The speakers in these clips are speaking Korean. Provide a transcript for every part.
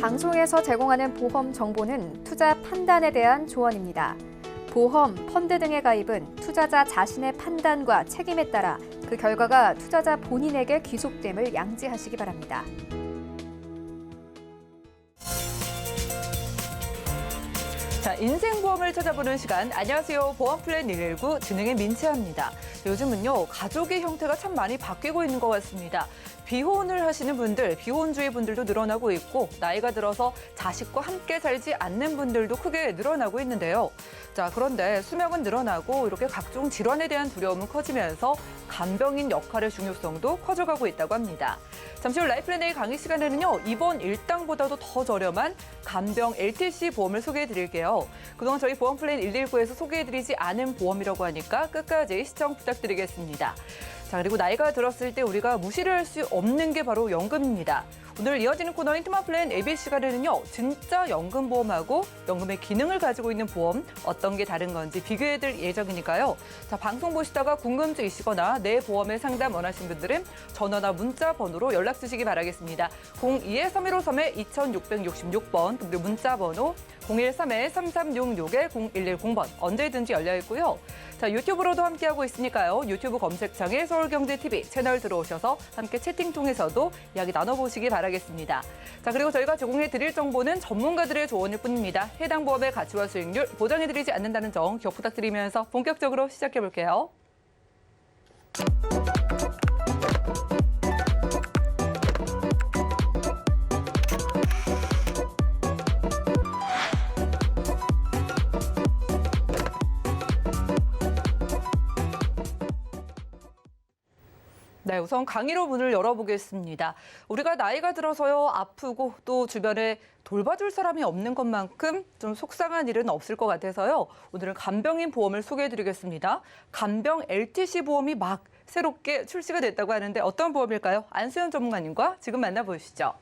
방송에서 제공하는 보험 정보는 투자 판단에 대한 조언입니다. 보험, 펀드 등의 가입은 투자자 자신의 판단과 책임에 따라 그 결과가 투자자 본인에게 귀속됨을 양지하시기 바랍니다. 자, 인생보험을 찾아보는 시간. 안녕하세요. 보험플랜 119 진행의 민채아입니다. 요즘은요, 가족의 형태가 참 많이 바뀌고 있는 것 같습니다. 비혼을 하시는 분들, 비혼주의 분들도 늘어나고 있고 나이가 들어서 자식과 함께 살지 않는 분들도 크게 늘어나고 있는데요. 자, 그런데 수명은 늘어나고 이렇게 각종 질환에 대한 두려움은 커지면서 간병인 역할의 중요성도 커져가고 있다고 합니다. 잠시 후 라이프앤 A 강의 시간에는요, 이번 일당보다도 더 저렴한 간병 LTC 보험을 소개해드릴게요. 그동안 저희 보험플랜 119에서 소개해드리지 않은 보험이라고 하니까 끝까지 시청 부탁드리겠습니다. 자, 그리고 나이가 들었을 때 우리가 무시를 할 수 없는 게 바로 연금입니다. 오늘 이어지는 코너인 트마플랜 AB 시간에는요, 진짜 연금보험하고 연금의 기능을 가지고 있는 보험 어떤 게 다른 건지 비교해드릴 예정이니까요. 자, 방송 보시다가 궁금증 있으시거나 내 보험에 상담 원하신 분들은 전화나 문자 번호로 연락 주시기 바라겠습니다. 02-315-2666번 그리고 문자 번호 013-3366-0110번 언제든지 열려 있고요. 자, 유튜브로도 함께하고 있으니까요. 유튜브 검색창에 서울경제TV 채널 들어오셔서 함께 채팅 통해서도 이야기 나눠보시기 바라겠습니다. 자, 그리고 저희가 제공해드릴 정보는 전문가들의 조언일 뿐입니다. 해당 보험의 가치와 수익률 보장해드리지 않는다는 점 기억 부탁드리면서 본격적으로 시작해볼게요. 네, 우선 강의로 문을 열어보겠습니다. 우리가 나이가 들어서요, 아프고 또 주변에 돌봐줄 사람이 없는 것만큼 좀 속상한 일은 없을 것 같아서요. 오늘은 간병인 보험을 소개해드리겠습니다. 간병 LTC 보험이 막 새롭게 출시가 됐다고 하는데 어떤 보험일까요? 안수연 전문가님과 지금 만나보시죠.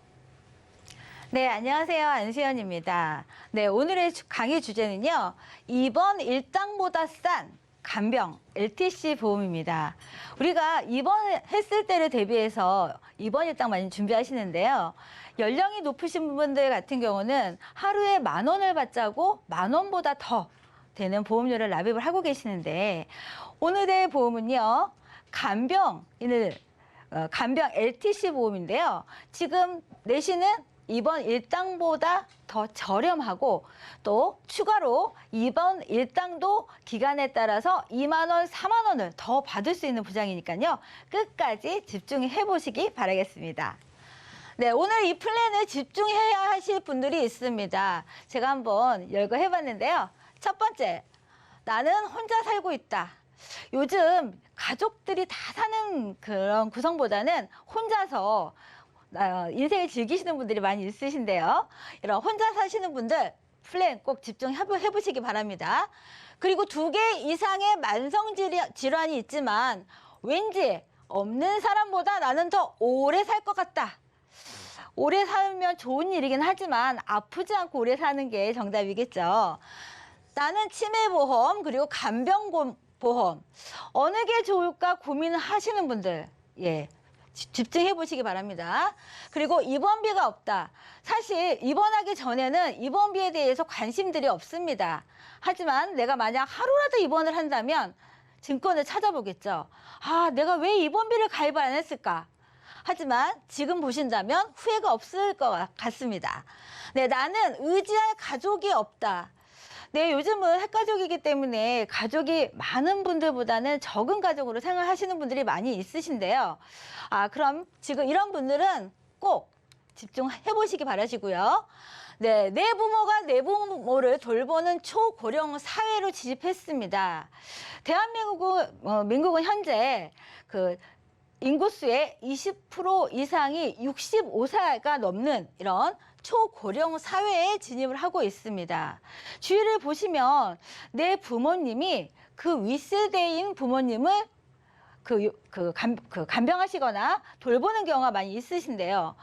네, 안녕하세요. 안수연입니다. 네, 오늘의 강의 주제는요, 이번 일당보다 싼 간병 LTC 보험입니다. 우리가 입원했을 때를 대비해서 입원 일당 많이 준비하시는데요. 연령이 높으신 분들 같은 경우는 하루에 10,000원을 받자고 10,000원보다 더 되는 보험료를 납입을 하고 계시는데, 오늘의 보험은요, 간병 LTC 보험인데요. 지금 내시는 이번 일당보다 더 저렴하고 또 추가로 이번 일당도 기간에 따라서 20,000원, 40,000원을 더 받을 수 있는 보장이니까요. 끝까지 집중해 보시기 바라겠습니다. 네, 오늘 이 플랜을 집중해야 하실 분들이 있습니다. 제가 한번 열거해봤는데요. 첫 번째, 나는 혼자 살고 있다. 요즘 가족들이 다 사는 그런 구성보다는 혼자서 인생을 즐기시는 분들이 많이 있으신데요. 이런 혼자 사시는 분들 플랜 꼭 집중해보시기 바랍니다. 그리고 2개 이상의 만성 질환이 있지만 왠지 없는 사람보다 나는 더 오래 살 것 같다. 오래 살면 좋은 일이긴 하지만 아프지 않고 오래 사는 게 정답이겠죠. 나는 치매보험 그리고 간병보험 어느 게 좋을까 고민을 하시는 분들, 예, 집중해 보시기 바랍니다. 그리고 입원비가 없다. 사실 입원하기 전에는 입원비에 대해서 관심들이 없습니다. 하지만 내가 만약 하루라도 입원을 한다면 증권을 찾아보겠죠. 아, 내가 왜 입원비를 가입을 안 했을까? 하지만 지금 보신다면 후회가 없을 것 같습니다. 네, 나는 의지할 가족이 없다. 네, 요즘은 핵가족이기 때문에 가족이 많은 분들보다는 적은 가족으로 생활하시는 분들이 많이 있으신데요. 그럼 지금 이런 분들은 꼭 집중해 보시기 바라시고요. 네, 내 부모가 내 부모를 돌보는 초고령 사회로 진입했습니다. 민국은 현재 인구수의 20% 이상이 65세가 넘는 이런 초고령 사회에 진입을 하고 있습니다. 주위를 보시면 내 부모님이 그 윗세대인 부모님을 간병하시거나 돌보는 경우가 많이 있으신데요.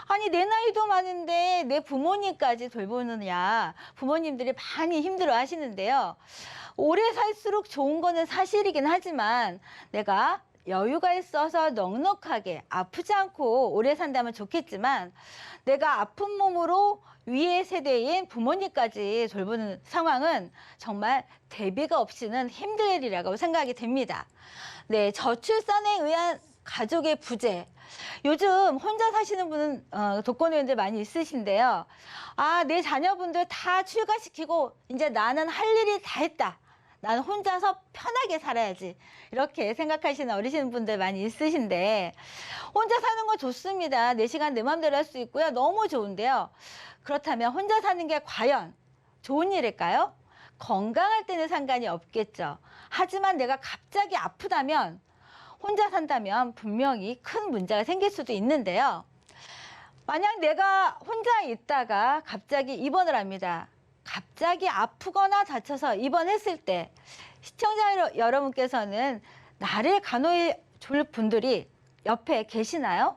아니, 내 나이도 많은데 내 부모님까지 돌보느냐, 부모님들이 많이 힘들어 하시는데요. 오래 살수록 좋은 거는 사실이긴 하지만 내가 여유가 있어서 넉넉하게 아프지 않고 오래 산다면 좋겠지만 내가 아픈 몸으로 위의 세대인 부모님까지 돌보는 상황은 정말 대비가 없이는 힘들 일이라고 생각이 됩니다. 네, 저출산에 의한 가족의 부재. 요즘 혼자 사시는 분은 독거노인들 많이 있으신데요. 아, 내 자녀분들 다 출가시키고 이제 나는 할 일이 다 했다. 나는 혼자서 편하게 살아야지. 이렇게 생각하시는 어르신분들 많이 있으신데 혼자 사는 건 좋습니다. 내 시간 내 맘대로 할 수 있고요. 너무 좋은데요. 그렇다면 혼자 사는 게 과연 좋은 일일까요? 건강할 때는 상관이 없겠죠. 하지만 내가 갑자기 아프다면 혼자 산다면 분명히 큰 문제가 생길 수도 있는데요. 만약 내가 혼자 있다가 갑자기 입원을 합니다. 갑자기 아프거나 다쳐서 입원했을 때 시청자 여러분께서는 나를 간호해 줄 분들이 옆에 계시나요?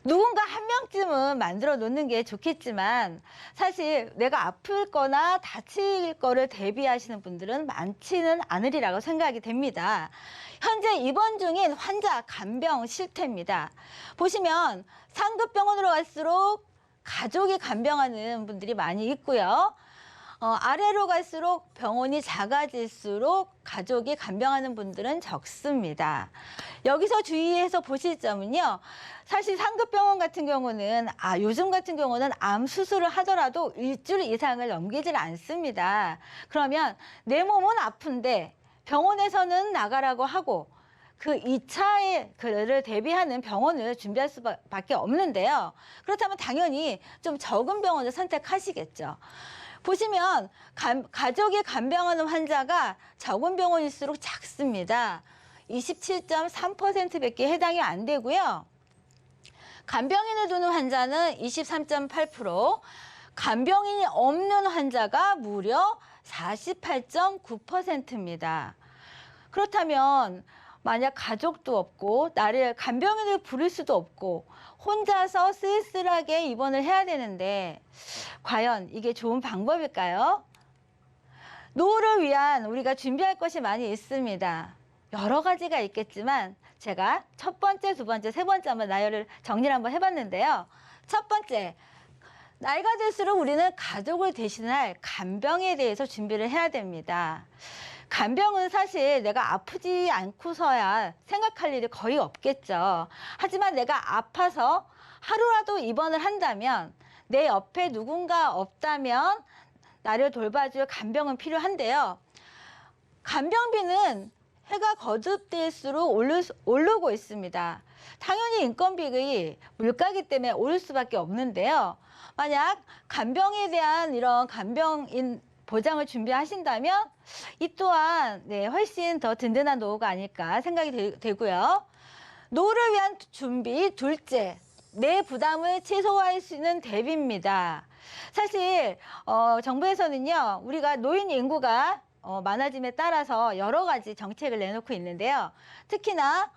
누군가 한 명쯤은 만들어 놓는 게 좋겠지만 사실 내가 아플 거나 다칠 거를 대비하시는 분들은 많지는 않으리라고 생각이 됩니다. 현재 입원 중인 환자 간병 실태입니다. 보시면 상급병원으로 갈수록 가족이 간병하는 분들이 많이 있고요. 아래로 갈수록 병원이 작아질수록 가족이 간병하는 분들은 적습니다. 여기서 주의해서 보실 점은요. 사실 상급병원 같은 경우는 요즘 같은 경우는 암 수술을 하더라도 일주일 이상을 넘기질 않습니다. 그러면 내 몸은 아픈데 병원에서는 나가라고 하고 그 2차에 그를 대비하는 병원을 준비할 수밖에 없는데요. 그렇다면 당연히 좀 적은 병원을 선택하시겠죠. 보시면 가족이 간병하는 환자가 적은 병원일수록 작습니다. 27.3%밖에 해당이 안 되고요. 간병인을 두는 환자는 23.8%, 간병인이 없는 환자가 무려 48.9%입니다. 그렇다면 만약 가족도 없고 나를 간병인을 부를 수도 없고 혼자서 쓸쓸하게 입원을 해야 되는데 과연 이게 좋은 방법일까요? 노후를 위한 우리가 준비할 것이 많이 있습니다. 여러 가지가 있겠지만 제가 첫 번째, 두 번째, 세 번째 한번 나열을 정리를 한번 해봤는데요. 첫 번째, 나이가 들수록 우리는 가족을 대신할 간병에 대해서 준비를 해야 됩니다. 간병은 사실 내가 아프지 않고서야 생각할 일이 거의 없겠죠. 하지만 내가 아파서 하루라도 입원을 한다면 내 옆에 누군가 없다면 나를 돌봐줄 간병은 필요한데요. 간병비는 해가 거듭될수록 오르고 있습니다. 당연히 인건비의 물가기 때문에 오를 수밖에 없는데요. 만약 간병에 대한 이런 간병인 보장을 준비하신다면 이 또한 훨씬 더 든든한 노후가 아닐까 생각이 되고요. 노후를 위한 준비 둘째, 내 부담을 최소화할 수 있는 대비입니다. 사실 정부에서는요, 우리가 노인 인구가 많아짐에 따라서 여러 가지 정책을 내놓고 있는데요. 특히나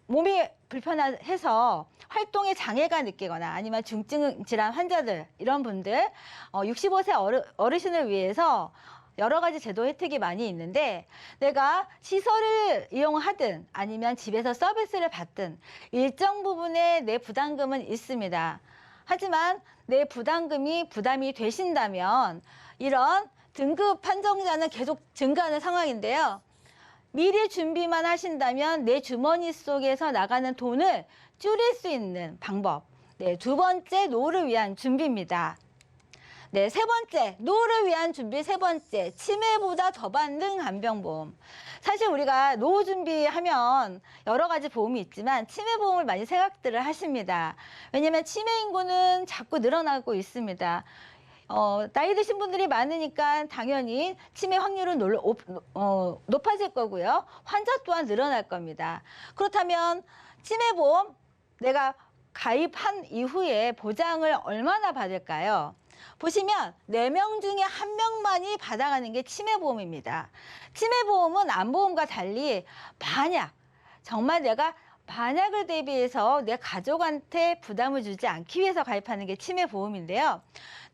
몸이 불편해서 활동에 장애가 느끼거나 아니면 중증 질환 환자들 이런 분들 65세 어르신을 위해서 여러 가지 제도 혜택이 많이 있는데 내가 시설을 이용하든 아니면 집에서 서비스를 받든 일정 부분의 내 부담금은 있습니다. 하지만 내 부담이 되신다면 이런 등급 판정자는 계속 증가하는 상황인데요. 미리 준비만 하신다면 내 주머니 속에서 나가는 돈을 줄일 수 있는 방법. 두 번째, 노후를 위한 준비입니다. 세 번째, 노후를 위한 준비 세 번째, 치매보다 더 받는 간병보험. 사실 우리가 노후 준비하면 여러 가지 보험이 있지만 치매보험을 많이 생각들을 하십니다. 왜냐하면 치매 인구는 자꾸 늘어나고 있습니다. 나이 드신 분들이 많으니까 당연히 치매 확률은 높아질 거고요. 환자 또한 늘어날 겁니다. 그렇다면 치매보험 내가 가입한 이후에 보장을 얼마나 받을까요? 보시면 4명 중에 1명만이 받아가는 게 치매보험입니다. 치매보험은 암보험과 달리 정말 내가 반약을 대비해서 내 가족한테 부담을 주지 않기 위해서 가입하는 게 치매보험인데요.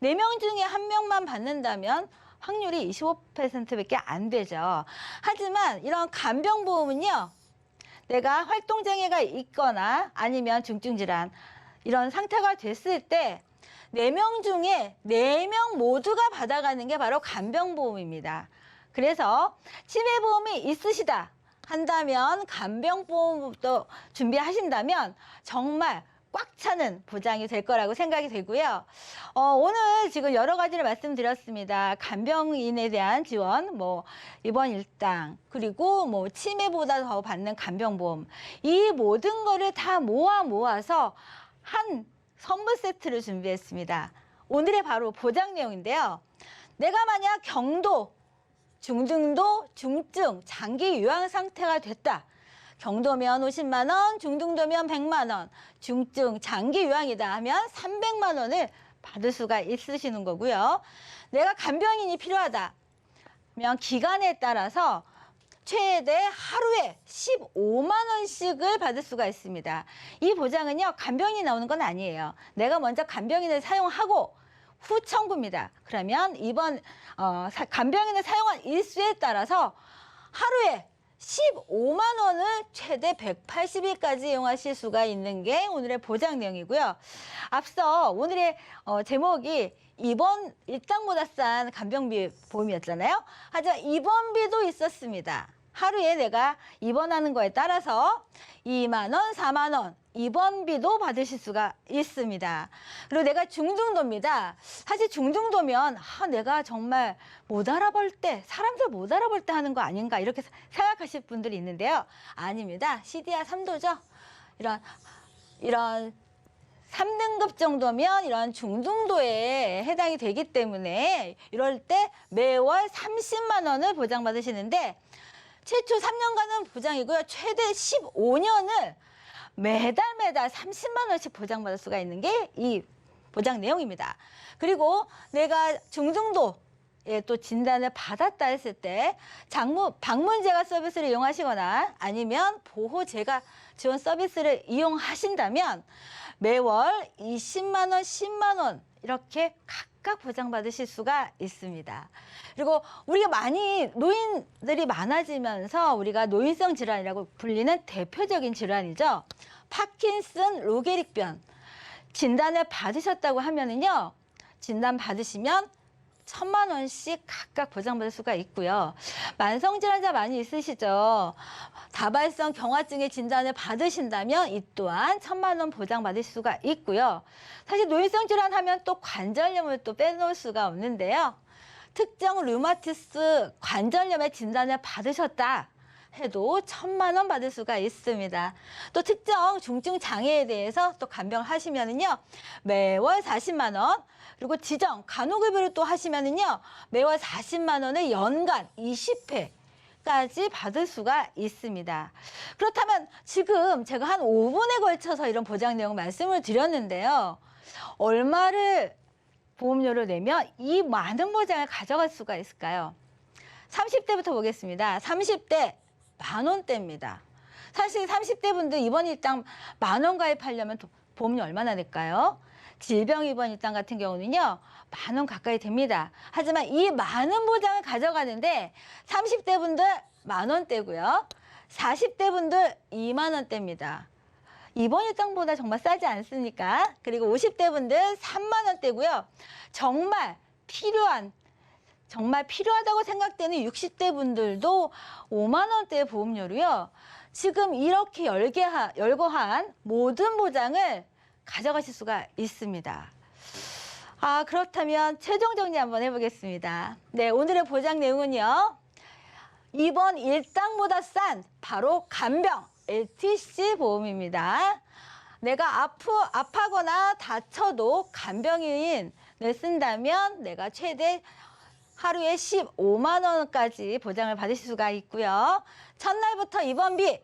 4명 중에 1명만 받는다면 확률이 25%밖에 안 되죠. 하지만 이런 간병보험은요. 내가 활동장애가 있거나 아니면 중증질환 이런 상태가 됐을 때 4명 중에 4명 모두가 받아가는 게 바로 간병보험입니다. 그래서 치매보험이 있으시다 한다면 간병보험도 준비하신다면 정말 꽉 차는 보장이 될 거라고 생각이 되고요. 오늘 지금 여러 가지를 말씀드렸습니다. 간병인에 대한 지원, 입원 일당, 그리고 치매보다 더 받는 간병보험. 이 모든 거를 다 모아서 한 선물 세트를 준비했습니다. 오늘의 바로 보장 내용인데요. 내가 만약 경도, 중등도, 중증, 장기 요양 상태가 됐다. 경도면 50만 원, 중등도면 100만 원, 중증, 장기 요양이다 하면 300만 원을 받을 수가 있으시는 거고요. 내가 간병인이 필요하다 면 기간에 따라서 최대 하루에 15만 원씩을 받을 수가 있습니다. 이 보장은요, 간병인이 나오는 건 아니에요. 내가 먼저 간병인을 사용하고 후 청구입니다. 그러면 이번 간병인을 사용한 일수에 따라서 하루에 15만 원을 최대 180일까지 이용하실 수가 있는 게 오늘의 보장 내용이고요. 앞서 오늘의 제목이 입원 일당보다 싼 간병비 보험이었잖아요. 하지만 입원비도 있었습니다. 하루에 내가 입원하는 거에 따라서 2만 원, 4만 원 입원비도 받으실 수가 있습니다. 그리고 내가 중등도입니다. 사실 중등도면 내가 정말 못 알아볼 때, 사람들 못 알아볼 때 하는 거 아닌가 이렇게 생각하실 분들이 있는데요. 아닙니다. CDR 3도죠. 이런 3등급 정도면 이런 중등도에 해당이 되기 때문에 이럴 때 매월 30만 원을 보장받으시는데 최초 3년간은 보장이고요. 최대 15년을 매달 30만 원씩 보장받을 수가 있는 게 이 보장 내용입니다. 그리고 내가 중등도에 또 진단을 받았다 했을 때 방문 제가 서비스를 이용하시거나 아니면 보호 제가 지원 서비스를 이용하신다면 매월 20만 원, 10만 원 이렇게 각각 보장받으실 수가 있습니다. 그리고 우리가 노인들이 많아지면서 우리가 노인성 질환이라고 불리는 대표적인 질환이죠. 파킨슨, 로게릭변 진단을 받으셨다고 하면은요, 진단 받으시면 1,000만 원씩 각각 보장받을 수가 있고요. 만성질환자 많이 있으시죠. 다발성 경화증의 진단을 받으신다면 이 또한 1,000만 원 보장받으실 수가 있고요. 사실 노인성 질환 하면 또 관절염을 또 빼놓을 수가 없는데요. 특정 류마티스 관절염의 진단을 받으셨다 해도 1,000만 원 받을 수가 있습니다. 또 특정 중증 장애에 대해서 또 간병하시면은요, 매월 40만 원, 그리고 지정 간호급여를 또 하시면은요, 매월 40만 원을 연간 20회까지 받을 수가 있습니다. 그렇다면 지금 제가 한 5분에 걸쳐서 이런 보장 내용 말씀을 드렸는데요. 얼마를 보험료를 내면 이 많은 보장을 가져갈 수가 있을까요? 30대부터 보겠습니다. 30대 10,000원대입니다. 사실 30대 분들 입원 일당 10,000원 가입하려면 보험료 얼마나 낼까요? 질병 입원 일당 같은 경우는요, 10,000원 가까이 됩니다. 하지만 이 많은 보장을 가져가는데 30대 분들 10,000원대고요. 40대 분들 20,000원대입니다. 입원 일당보다 정말 싸지 않습니까? 그리고 50대 분들 30,000원대고요. 정말 필요하다고 생각되는 60대 분들도 5만 원대의 보험료로요. 지금 이렇게 열거한 모든 보장을 가져가실 수가 있습니다. 그렇다면 최종 정리 한번 해보겠습니다. 네, 오늘의 보장 내용은요. 입원 일당보다 싼 바로 간병 LTC 보험입니다. 내가 아파거나 다쳐도 간병인을 쓴다면 내가 최대 하루에 15만 원까지 보장을 받으실 수가 있고요. 첫날부터 입원비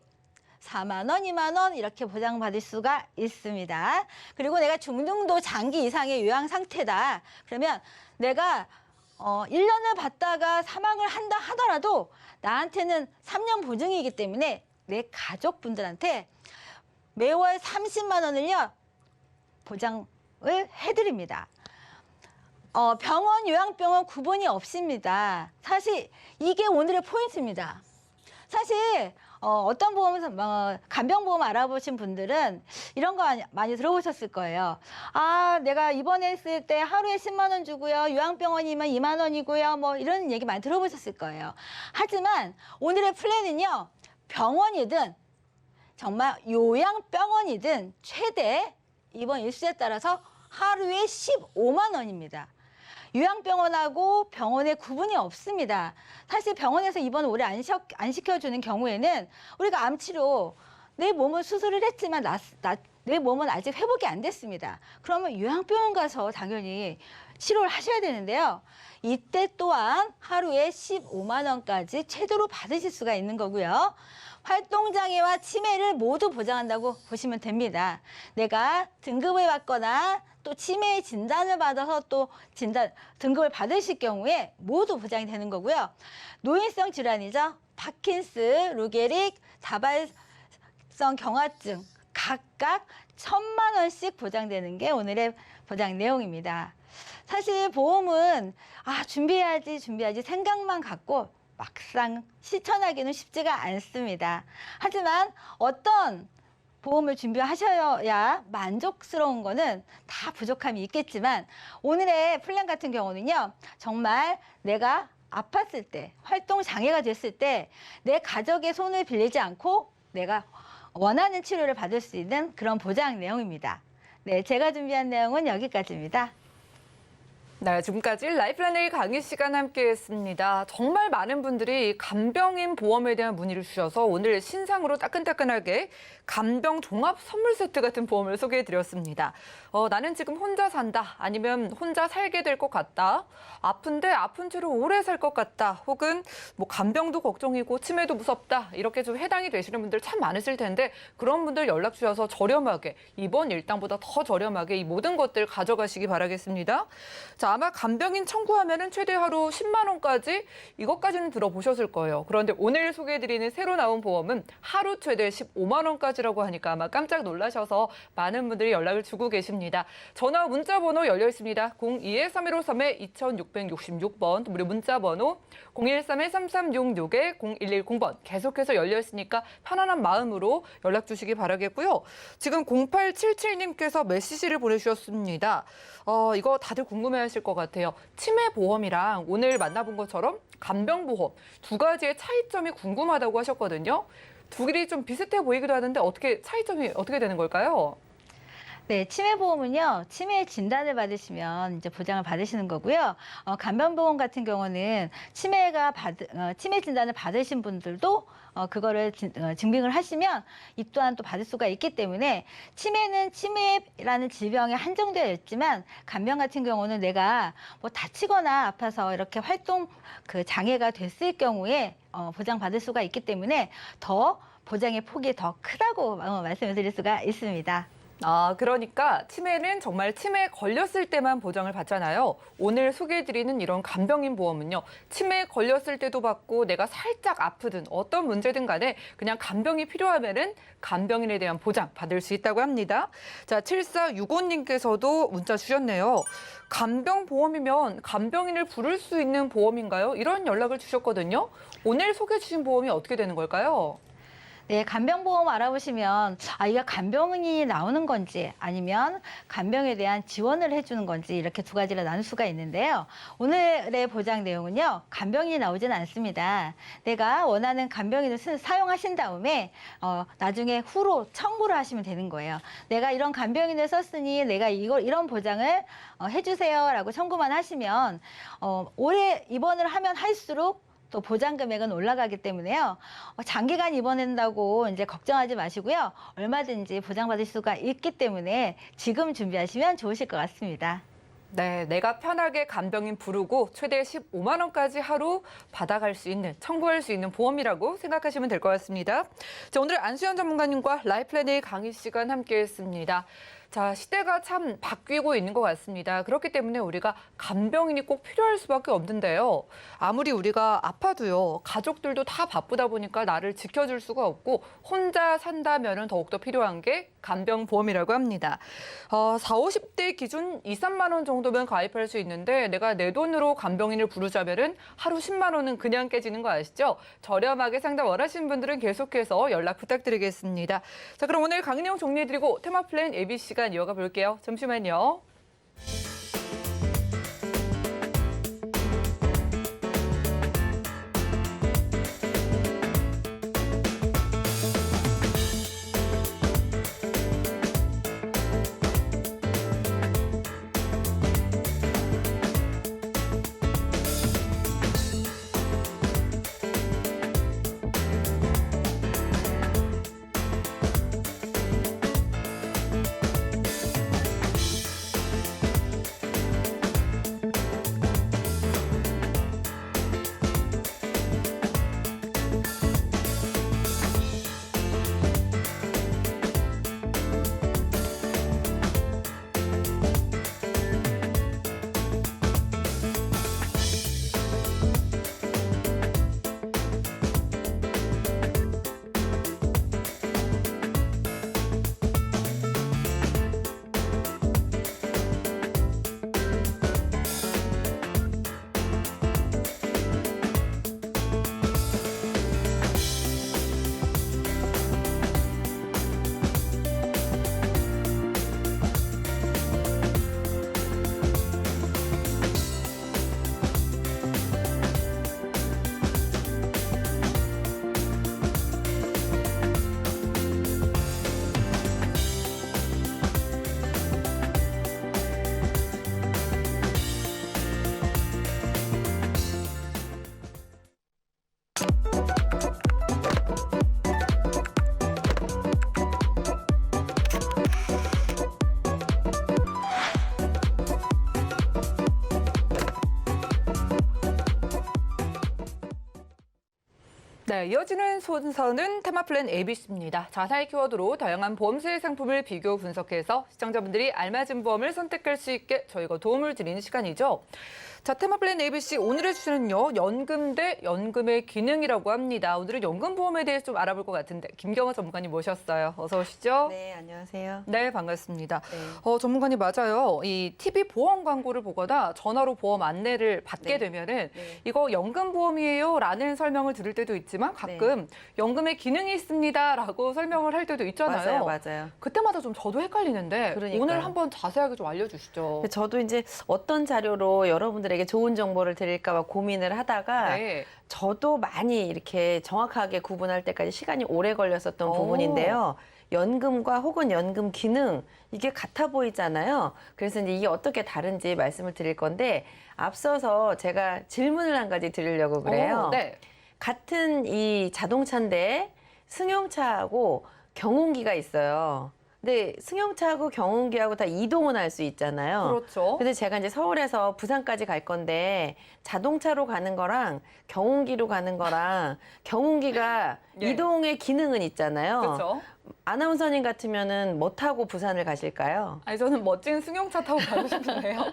4만 원, 2만 원 이렇게 보장받을 수가 있습니다. 그리고 내가 중등도 장기 이상의 요양 상태다. 그러면 내가 1년을 받다가 사망을 한다 하더라도 나한테는 3년 보증이기 때문에 내 가족분들한테 매월 30만 원을요 보장을 해드립니다. 병원, 요양병원 구분이 없습니다. 사실 이게 오늘의 포인트입니다. 사실 어떤 보험, 간병보험 알아보신 분들은 이런 거 많이 들어보셨을 거예요. 아, 내가 입원했을 때 하루에 10만 원 주고요. 요양병원이면 2만 원이고요. 뭐 이런 얘기 많이 들어보셨을 거예요. 하지만 오늘의 플랜은요. 병원이든 정말 요양병원이든 최대 입원 일수에 따라서 하루에 15만 원입니다. 요양병원하고 병원에 구분이 없습니다. 사실 병원에서 입원 오래 안 시켜주는 경우에는 우리가 암치료 내 몸은 수술을 했지만 내 몸은 아직 회복이 안 됐습니다. 그러면 요양병원 가서 당연히 치료를 하셔야 되는데요. 이때 또한 하루에 15만 원까지 최대로 받으실 수가 있는 거고요. 활동장애와 치매를 모두 보장한다고 보시면 됩니다. 내가 등급을 받거나 또 치매 진단을 받아서 또 등급을 받으실 경우에 모두 보장이 되는 거고요. 노인성 질환이죠. 파킨스, 루게릭, 다발성 경화증 각각 1,000만 원씩 보장되는 게 오늘의 보장 내용입니다. 사실 보험은 준비해야지 생각만 갖고 막상 실천하기는 쉽지가 않습니다. 하지만 어떤 보험을 준비하셔야 만족스러운 거는 다 부족함이 있겠지만 오늘의 플랜 같은 경우는요. 정말 내가 아팠을 때, 활동 장애가 됐을 때 내 가족의 손을 빌리지 않고 내가 원하는 치료를 받을 수 있는 그런 보장 내용입니다. 네, 제가 준비한 내용은 여기까지입니다. 네, 지금까지 라이프라인의 강의 시간 함께했습니다. 정말 많은 분들이 간병인 보험에 대한 문의를 주셔서 오늘 신상으로 따끈따끈하게 간병 종합 선물 세트 같은 보험을 소개해드렸습니다. 나는 지금 혼자 산다, 아니면 혼자 살게 될 것 같다, 아픈데 아픈 채로 오래 살 것 같다, 혹은 뭐 간병도 걱정이고 치매도 무섭다, 이렇게 좀 해당이 되시는 분들 참 많으실 텐데 그런 분들 연락 주셔서 저렴하게, 이번 일당보다 더 저렴하게 이 모든 것들 가져가시기 바라겠습니다. 자, 아마 간병인 청구하면은 최대 하루 10만 원까지, 이것까지는 들어보셨을 거예요. 그런데 오늘 소개해드리는 새로 나온 보험은 하루 최대 15만 원까지라고 하니까 아마 깜짝 놀라셔서 많은 분들이 연락을 주고 계십니다. 전화 문자 번호 열려 있습니다. 02-3153-2666번, 또 무료 문자 번호 013-3366-0110번 계속해서 열려 있으니까 편안한 마음으로 연락 주시기 바라겠고요. 지금 0877님께서 메시지를 보내주셨습니다. 이거 다들 궁금해하실 것 같아요. 치매 보험이랑 오늘 만나본 것처럼 간병보험 두 가지의 차이점이 궁금하다고 하셨거든요. 두 개이 좀 비슷해 보이기도 하는데 차이점이 어떻게 되는 걸까요? 네, 치매보험은요, 치매 진단을 받으시면 이제 보장을 받으시는 거고요. 간병보험 같은 경우는 치매 진단을 받으신 분들도 그거를 증빙을 하시면 이 또한 또 받을 수가 있기 때문에 치매는 치매라는 질병에 한정되어 있지만 간병 같은 경우는 내가 뭐 다치거나 아파서 이렇게 활동 장애가 됐을 경우에 보장받을 수가 있기 때문에 더 보장의 폭이 더 크다고 말씀을 드릴 수가 있습니다. 그러니까 치매는 정말 치매에 걸렸을 때만 보장을 받잖아요. 오늘 소개해드리는 이런 간병인 보험은요. 치매에 걸렸을 때도 받고 내가 살짝 아프든 어떤 문제든 간에 그냥 간병이 필요하면은 간병인에 대한 보장 받을 수 있다고 합니다. 자, 7465님께서도 문자 주셨네요. 간병보험이면 간병인을 부를 수 있는 보험인가요? 이런 연락을 주셨거든요. 오늘 소개해 주신 보험이 어떻게 되는 걸까요? 네, 간병보험 알아보시면 이게 간병이 나오는 건지 아니면 간병에 대한 지원을 해주는 건지 이렇게 두 가지로 나눌 수가 있는데요. 오늘의 보장 내용은요. 간병이 나오지는 않습니다. 내가 원하는 간병인을 사용하신 다음에 나중에 후로 청구를 하시면 되는 거예요. 내가 이런 간병인을 썼으니 내가 이런 보장을 해주세요라고 청구만 하시면 오래 입원을 하면 할수록 또 보장 금액은 올라가기 때문에요. 장기간 입원한다고 이제 걱정하지 마시고요. 얼마든지 보장받을 수가 있기 때문에 지금 준비하시면 좋으실 것 같습니다. 네, 내가 편하게 간병인 부르고 최대 15만 원까지 하루 받아갈 수 있는, 청구할 수 있는 보험이라고 생각하시면 될 것 같습니다. 자, 오늘 안수현 전문가님과 라이프라인의 강의 시간 함께했습니다. 자, 시대가 참 바뀌고 있는 것 같습니다. 그렇기 때문에 우리가 간병인이 꼭 필요할 수밖에 없는데요. 아무리 우리가 아파도요, 가족들도 다 바쁘다 보니까 나를 지켜줄 수가 없고 혼자 산다면은 더욱더 필요한 게 간병보험이라고 합니다. 40, 50대 기준 2, 3만 원 정도면 가입할 수 있는데 내가 내 돈으로 간병인을 부르자면은 하루 10만 원은 그냥 깨지는 거 아시죠? 저렴하게 상담 원하시는 분들은 계속해서 연락 부탁드리겠습니다. 자, 그럼 오늘 강의 내용 정리해드리고 테마 플랜 AB 시간 이어가 볼게요. 잠시만요. 네, 이어지는 순서는 테마 플랜 ABC입니다. 자사의 키워드로 다양한 보험사의 상품을 비교 분석해서 시청자분들이 알맞은 보험을 선택할 수 있게 저희가 도움을 드리는 시간이죠. 자, 테마 플랜 ABC 오늘의 주제는요. 연금 대 연금의 기능이라고 합니다. 오늘은 연금보험에 대해서 좀 알아볼 것 같은데 김경화 전문가님 모셨어요. 어서 오시죠. 네, 안녕하세요. 네, 반갑습니다. 네. 전문가님 맞아요. 이 TV 보험 광고를 보거나 전화로 보험 안내를 받게 네. 되면은 네. 이거 연금보험이에요라는 설명을 들을 때도 있지만 가끔 연금의 기능이 있습니다라고 설명을 할 때도 있잖아요. 맞아요. 그때마다 좀 저도 헷갈리는데 그러니까요. 오늘 한번 자세하게 좀 알려주시죠. 저도 이제 어떤 자료로 여러분들에게 좋은 정보를 드릴까 봐 고민을 하다가 네. 저도 많이 이렇게 정확하게 구분할 때까지 시간이 오래 걸렸었던 오. 부분인데요. 연금과 혹은 연금 기능 이게 같아 보이잖아요. 그래서 이제 이게 어떻게 다른지 말씀을 드릴 건데 앞서서 제가 질문을 한 가지 드리려고 그래요. 네. 같은 이 자동차인데 승용차하고 경운기가 있어요. 근데 승용차하고 경운기하고 다 이동은 할 수 있잖아요. 그렇죠. 근데 제가 이제 서울에서 부산까지 갈 건데 자동차로 가는 거랑 경운기로 가는 거랑 경운기가 예. 이동의 기능은 있잖아요. 그렇죠. 아나운서님 같으면은 뭐 타고 부산을 가실까요? 아니 저는 멋진 승용차 타고 가고 싶은데요.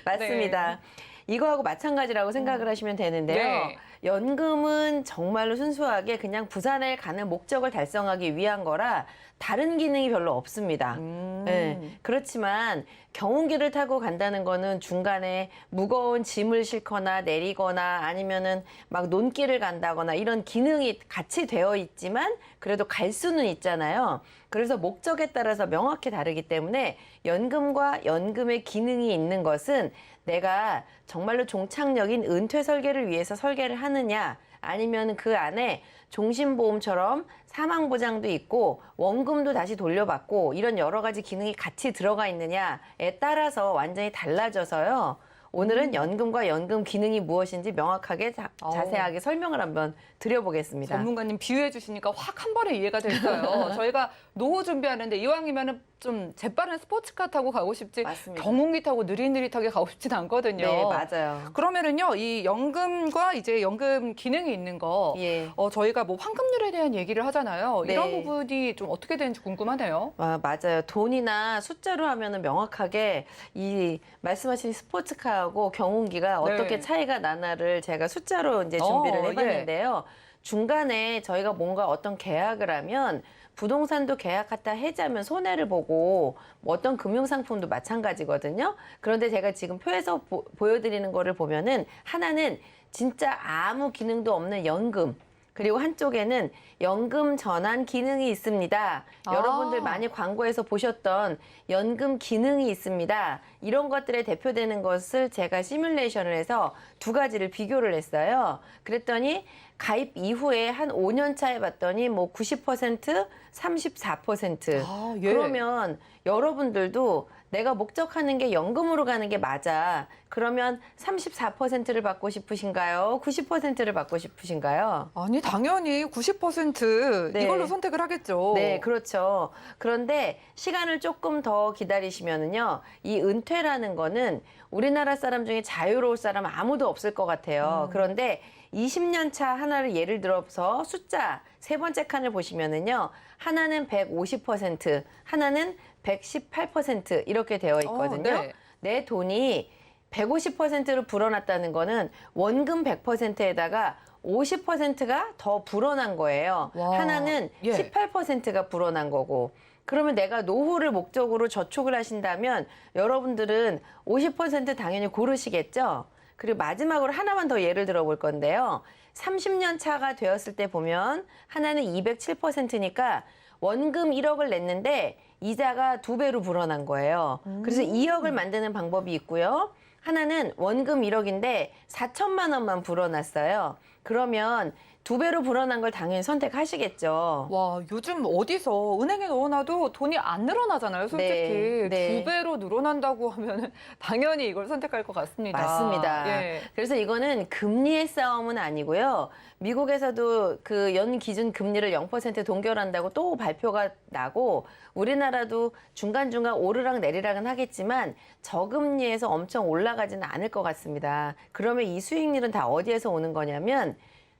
맞습니다. 이거하고 마찬가지라고 생각을 하시면 되는데요. 네. 연금은 정말로 순수하게 그냥 부산에 가는 목적을 달성하기 위한 거라 다른 기능이 별로 없습니다. 네. 그렇지만 경운기를 타고 간다는 거는 중간에 무거운 짐을 싣거나 내리거나 아니면은 막 논길을 간다거나 이런 기능이 같이 되어 있지만 그래도 갈 수는 있잖아요. 그래서 목적에 따라서 명확히 다르기 때문에 연금과 연금의 기능이 있는 것은 내가 정말로 종착역인 은퇴 설계를 위해서 설계를 하느냐 아니면 그 안에 종신보험처럼 사망보장도 있고 원금도 다시 돌려받고 이런 여러 가지 기능이 같이 들어가 있느냐에 따라서 완전히 달라져서요. 오늘은 연금과 연금 기능이 무엇인지 명확하게 자세하게 설명을 한번 드려보겠습니다. 전문가님 비유해 주시니까 확 한 번에 이해가 됐어요. 저희가 노후 준비하는데 이왕이면은 좀 재빠른 스포츠카 타고 가고 싶지 맞습니다. 경운기 타고 느릿느릿하게 가고 싶진 않거든요. 네, 맞아요. 그러면은요, 이 연금과 이제 연금 기능이 있는 거, 예. 저희가 뭐 환급률에 대한 얘기를 하잖아요. 네. 이런 부분이 좀 어떻게 되는지 궁금하네요. 맞아요. 돈이나 숫자로 하면은 명확하게 이 말씀하신 스포츠카하고 경운기가 네. 어떻게 차이가 나나를 제가 숫자로 이제 준비를 예. 해봤는데요. 중간에 저희가 뭔가 어떤 계약을 하면 부동산도 계약 갖다 해지하면 손해를 보고 뭐 어떤 금융상품도 마찬가지거든요. 그런데 제가 지금 표에서 보여드리는 거를 보면은 하나는 진짜 아무 기능도 없는 연금, 그리고 한쪽에는 연금 전환 기능이 있습니다. 여러분들 많이 광고에서 보셨던 연금 기능이 있습니다. 이런 것들에 대표되는 것을 제가 시뮬레이션을 해서 두 가지를 비교를 했어요. 그랬더니 가입 이후에 한 5년 차에 봤더니 뭐 90%, 34%. 예. 그러면 여러분들도 내가 목적하는 게 연금으로 가는 게 맞아. 그러면 34%를 받고 싶으신가요? 90%를 받고 싶으신가요? 아니, 당연히 90% 네. 이걸로 선택을 하겠죠. 네, 그렇죠. 그런데 시간을 조금 더 기다리시면은요, 이 은퇴라는 거는 우리나라 사람 중에 자유로울 사람 아무도 없을 것 같아요. 그런데 20년 차 하나를 예를 들어서 숫자 세 번째 칸을 보시면은요, 하나는 150%, 하나는 118% 이렇게 되어 있거든요. 네. 내 돈이 150%로 불어났다는 거는 원금 100%에다가 50%가 더 불어난 거예요. 와, 하나는 예. 18%가 불어난 거고. 그러면 내가 노후를 목적으로 저축을 하신다면 여러분들은 50% 당연히 고르시겠죠? 그리고 마지막으로 하나만 더 예를 들어 볼 건데요. 30년 차가 되었을 때 보면 하나는 207%니까 원금 1억을 냈는데 이자가 2배로 불어난 거예요. 그래서 2억을 만드는 방법이 있고요. 하나는 원금 1억인데 4천만 원만 불어났어요. 그러면 2배로 불어난 걸 당연히 선택하시겠죠. 와, 요즘 어디서 은행에 넣어놔도 돈이 안 늘어나잖아요, 솔직히. 네, 네. 2배로 늘어난다고 하면 당연히 이걸 선택할 것 같습니다. 맞습니다. 예. 그래서 이거는 금리의 싸움은 아니고요. 미국에서도 그 연 기준 금리를 0% 동결한다고 또 발표가 나고 우리나라도 중간중간 오르락 내리락은 하겠지만 저금리에서 엄청 올라가지는 않을 것 같습니다. 그러면 이 수익률은 다 어디에서 오는 거냐면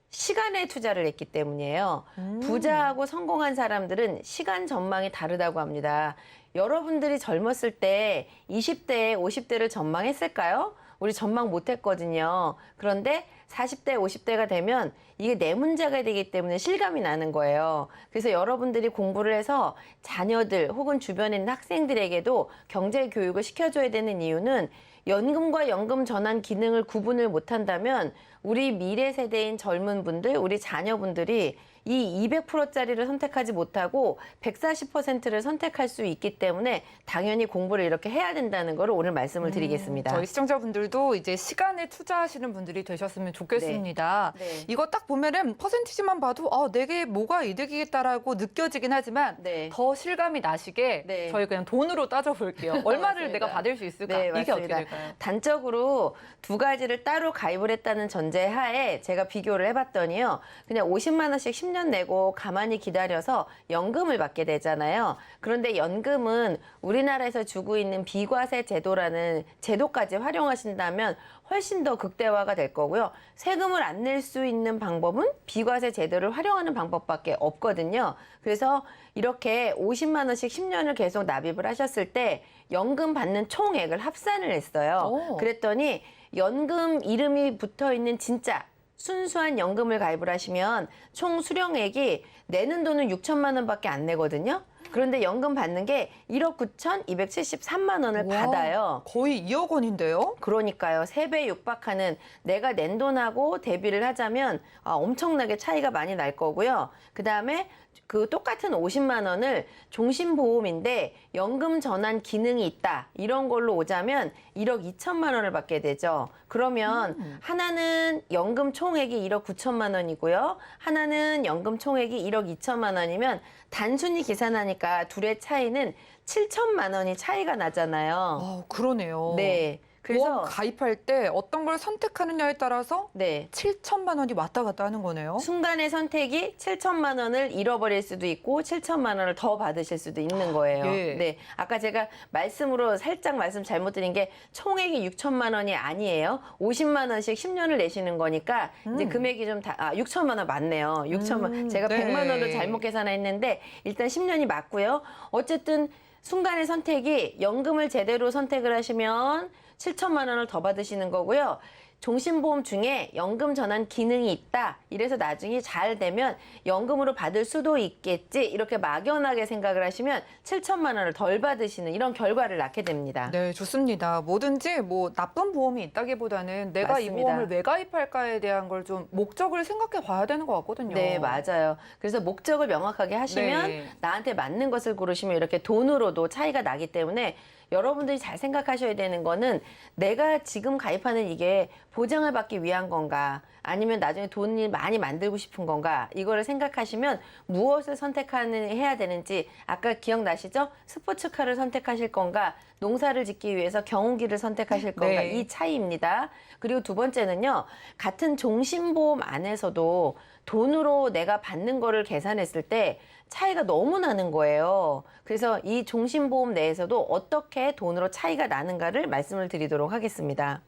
시간에 투자를 했기 때문이에요. 부자하고 성공한 사람들은 시간 전망이 다르다고 합니다. 여러분들이 젊었을 때 20대에 50대를 전망했을까요? 우리 전망 못했거든요. 그런데 40대, 50대가 되면 이게 내 문제가 되기 때문에 실감이 나는 거예요. 그래서 여러분들이 공부를 해서 자녀들 혹은 주변에 있는 학생들에게도 경제 교육을 시켜줘야 되는 이유는 연금과 연금 전환 기능을 구분을 못한다면 우리 미래 세대인 젊은 분들, 우리 자녀분들이 이 200%짜리를 선택하지 못하고 140%를 선택할 수 있기 때문에 당연히 공부를 이렇게 해야 된다는 걸 오늘 말씀을 드리겠습니다. 저희 시청자분들도 이제 시간에 투자하시는 분들이 되셨으면 좋겠습니다. 네. 네. 이거 딱 보면은 퍼센티지만 봐도 내게 뭐가 이득이겠다라고 느껴지긴 하지만 네. 더 실감이 나시게 네. 저희 그냥 돈으로 따져볼게요. 얼마를 맞습니다. 내가 받을 수 있을까? 네, 이게 어떻게 맞습니다. 될까요? 단적으로 두 가지를 따로 가입을 했다는 전제 하에 제가 비교를 해봤더니요. 그냥 50만 원씩 10년 내고 가만히 기다려서 연금을 받게 되잖아요. 그런데 연금은 우리나라에서 주고 있는 비과세 제도라는 제도까지 활용하신다면 훨씬 더 극대화가 될 거고요. 세금을 안 낼 수 있는 방법은 비과세 제도를 활용하는 방법밖에 없거든요. 그래서 이렇게 50만 원씩 10년을 계속 납입을 하셨을 때 연금 받는 총액을 합산을 했어요. 오. 그랬더니 연금 이름이 붙어 있는 진짜 순수한 연금을 가입을 하시면 총 수령액이 내는 돈은 6천만 원밖에 안 내거든요. 그런데 연금 받는 게 1억 9,273만 원을 와, 받아요. 거의 2억 원인데요? 그러니까요. 3배 육박하는 내가 낸 돈하고 대비를 하자면 엄청나게 차이가 많이 날 거고요. 그다음에 그 똑같은 50만 원을 종신보험인데 연금 전환 기능이 있다. 이런 걸로 오자면 1억 2천만 원을 받게 되죠. 그러면 하나는 연금 총액이 1억 9천만 원이고요. 하나는 연금 총액이 1억 2천만 원이면 단순히 계산하니까 둘의 차이는 7천만 원이 차이가 나잖아요. 그러네요. 네. 보험 그래서 가입할 때 어떤 걸 선택하느냐에 따라서 네. 7천만 원이 왔다 갔다 하는 거네요. 순간의 선택이 7천만 원을 잃어버릴 수도 있고 7천만 원을 더 받으실 수도 있는 거예요. 예. 네. 아까 제가 말씀으로 살짝 말씀 잘못 드린 게 총액이 6천만 원이 아니에요. 50만 원씩 10년을 내시는 거니까 이제 금액이 좀 6천만 원 맞네요. 6천만. 제가 네. 100만 원으로 잘못 계산했는데 일단 10년이 맞고요. 어쨌든 순간의 선택이 연금을 제대로 선택을 하시면 7천만 원을 더 받으시는 거고요. 종신보험 중에 연금 전환 기능이 있다. 이래서 나중에 잘 되면 연금으로 받을 수도 있겠지. 이렇게 막연하게 생각을 하시면 7천만 원을 덜 받으시는 이런 결과를 낳게 됩니다. 네, 좋습니다. 뭐든지 뭐 나쁜 보험이 있다기보다는 내가 이 맞습니다. 보험을 왜 가입할까에 대한 걸 좀 목적을 생각해 봐야 되는 것 같거든요. 네, 맞아요. 그래서 목적을 명확하게 하시면 네. 나한테 맞는 것을 고르시면 이렇게 돈으로도 차이가 나기 때문에 여러분들이 잘 생각하셔야 되는 거는 내가 지금 가입하는 이게 보장을 받기 위한 건가 아니면 나중에 돈을 많이 만들고 싶은 건가 이거를 생각하시면 무엇을 해야 되는지 아까 기억나시죠? 스포츠카를 선택하실 건가 농사를 짓기 위해서 경운기를 선택하실 건가 네. 이 차이입니다. 그리고 두 번째는요. 같은 종신보험 안에서도 돈으로 내가 받는 거를 계산했을 때 차이가 너무 나는 거예요. 그래서 이 종신보험 내에서도 어떻게 돈으로 차이가 나는가를 말씀을 드리도록 하겠습니다.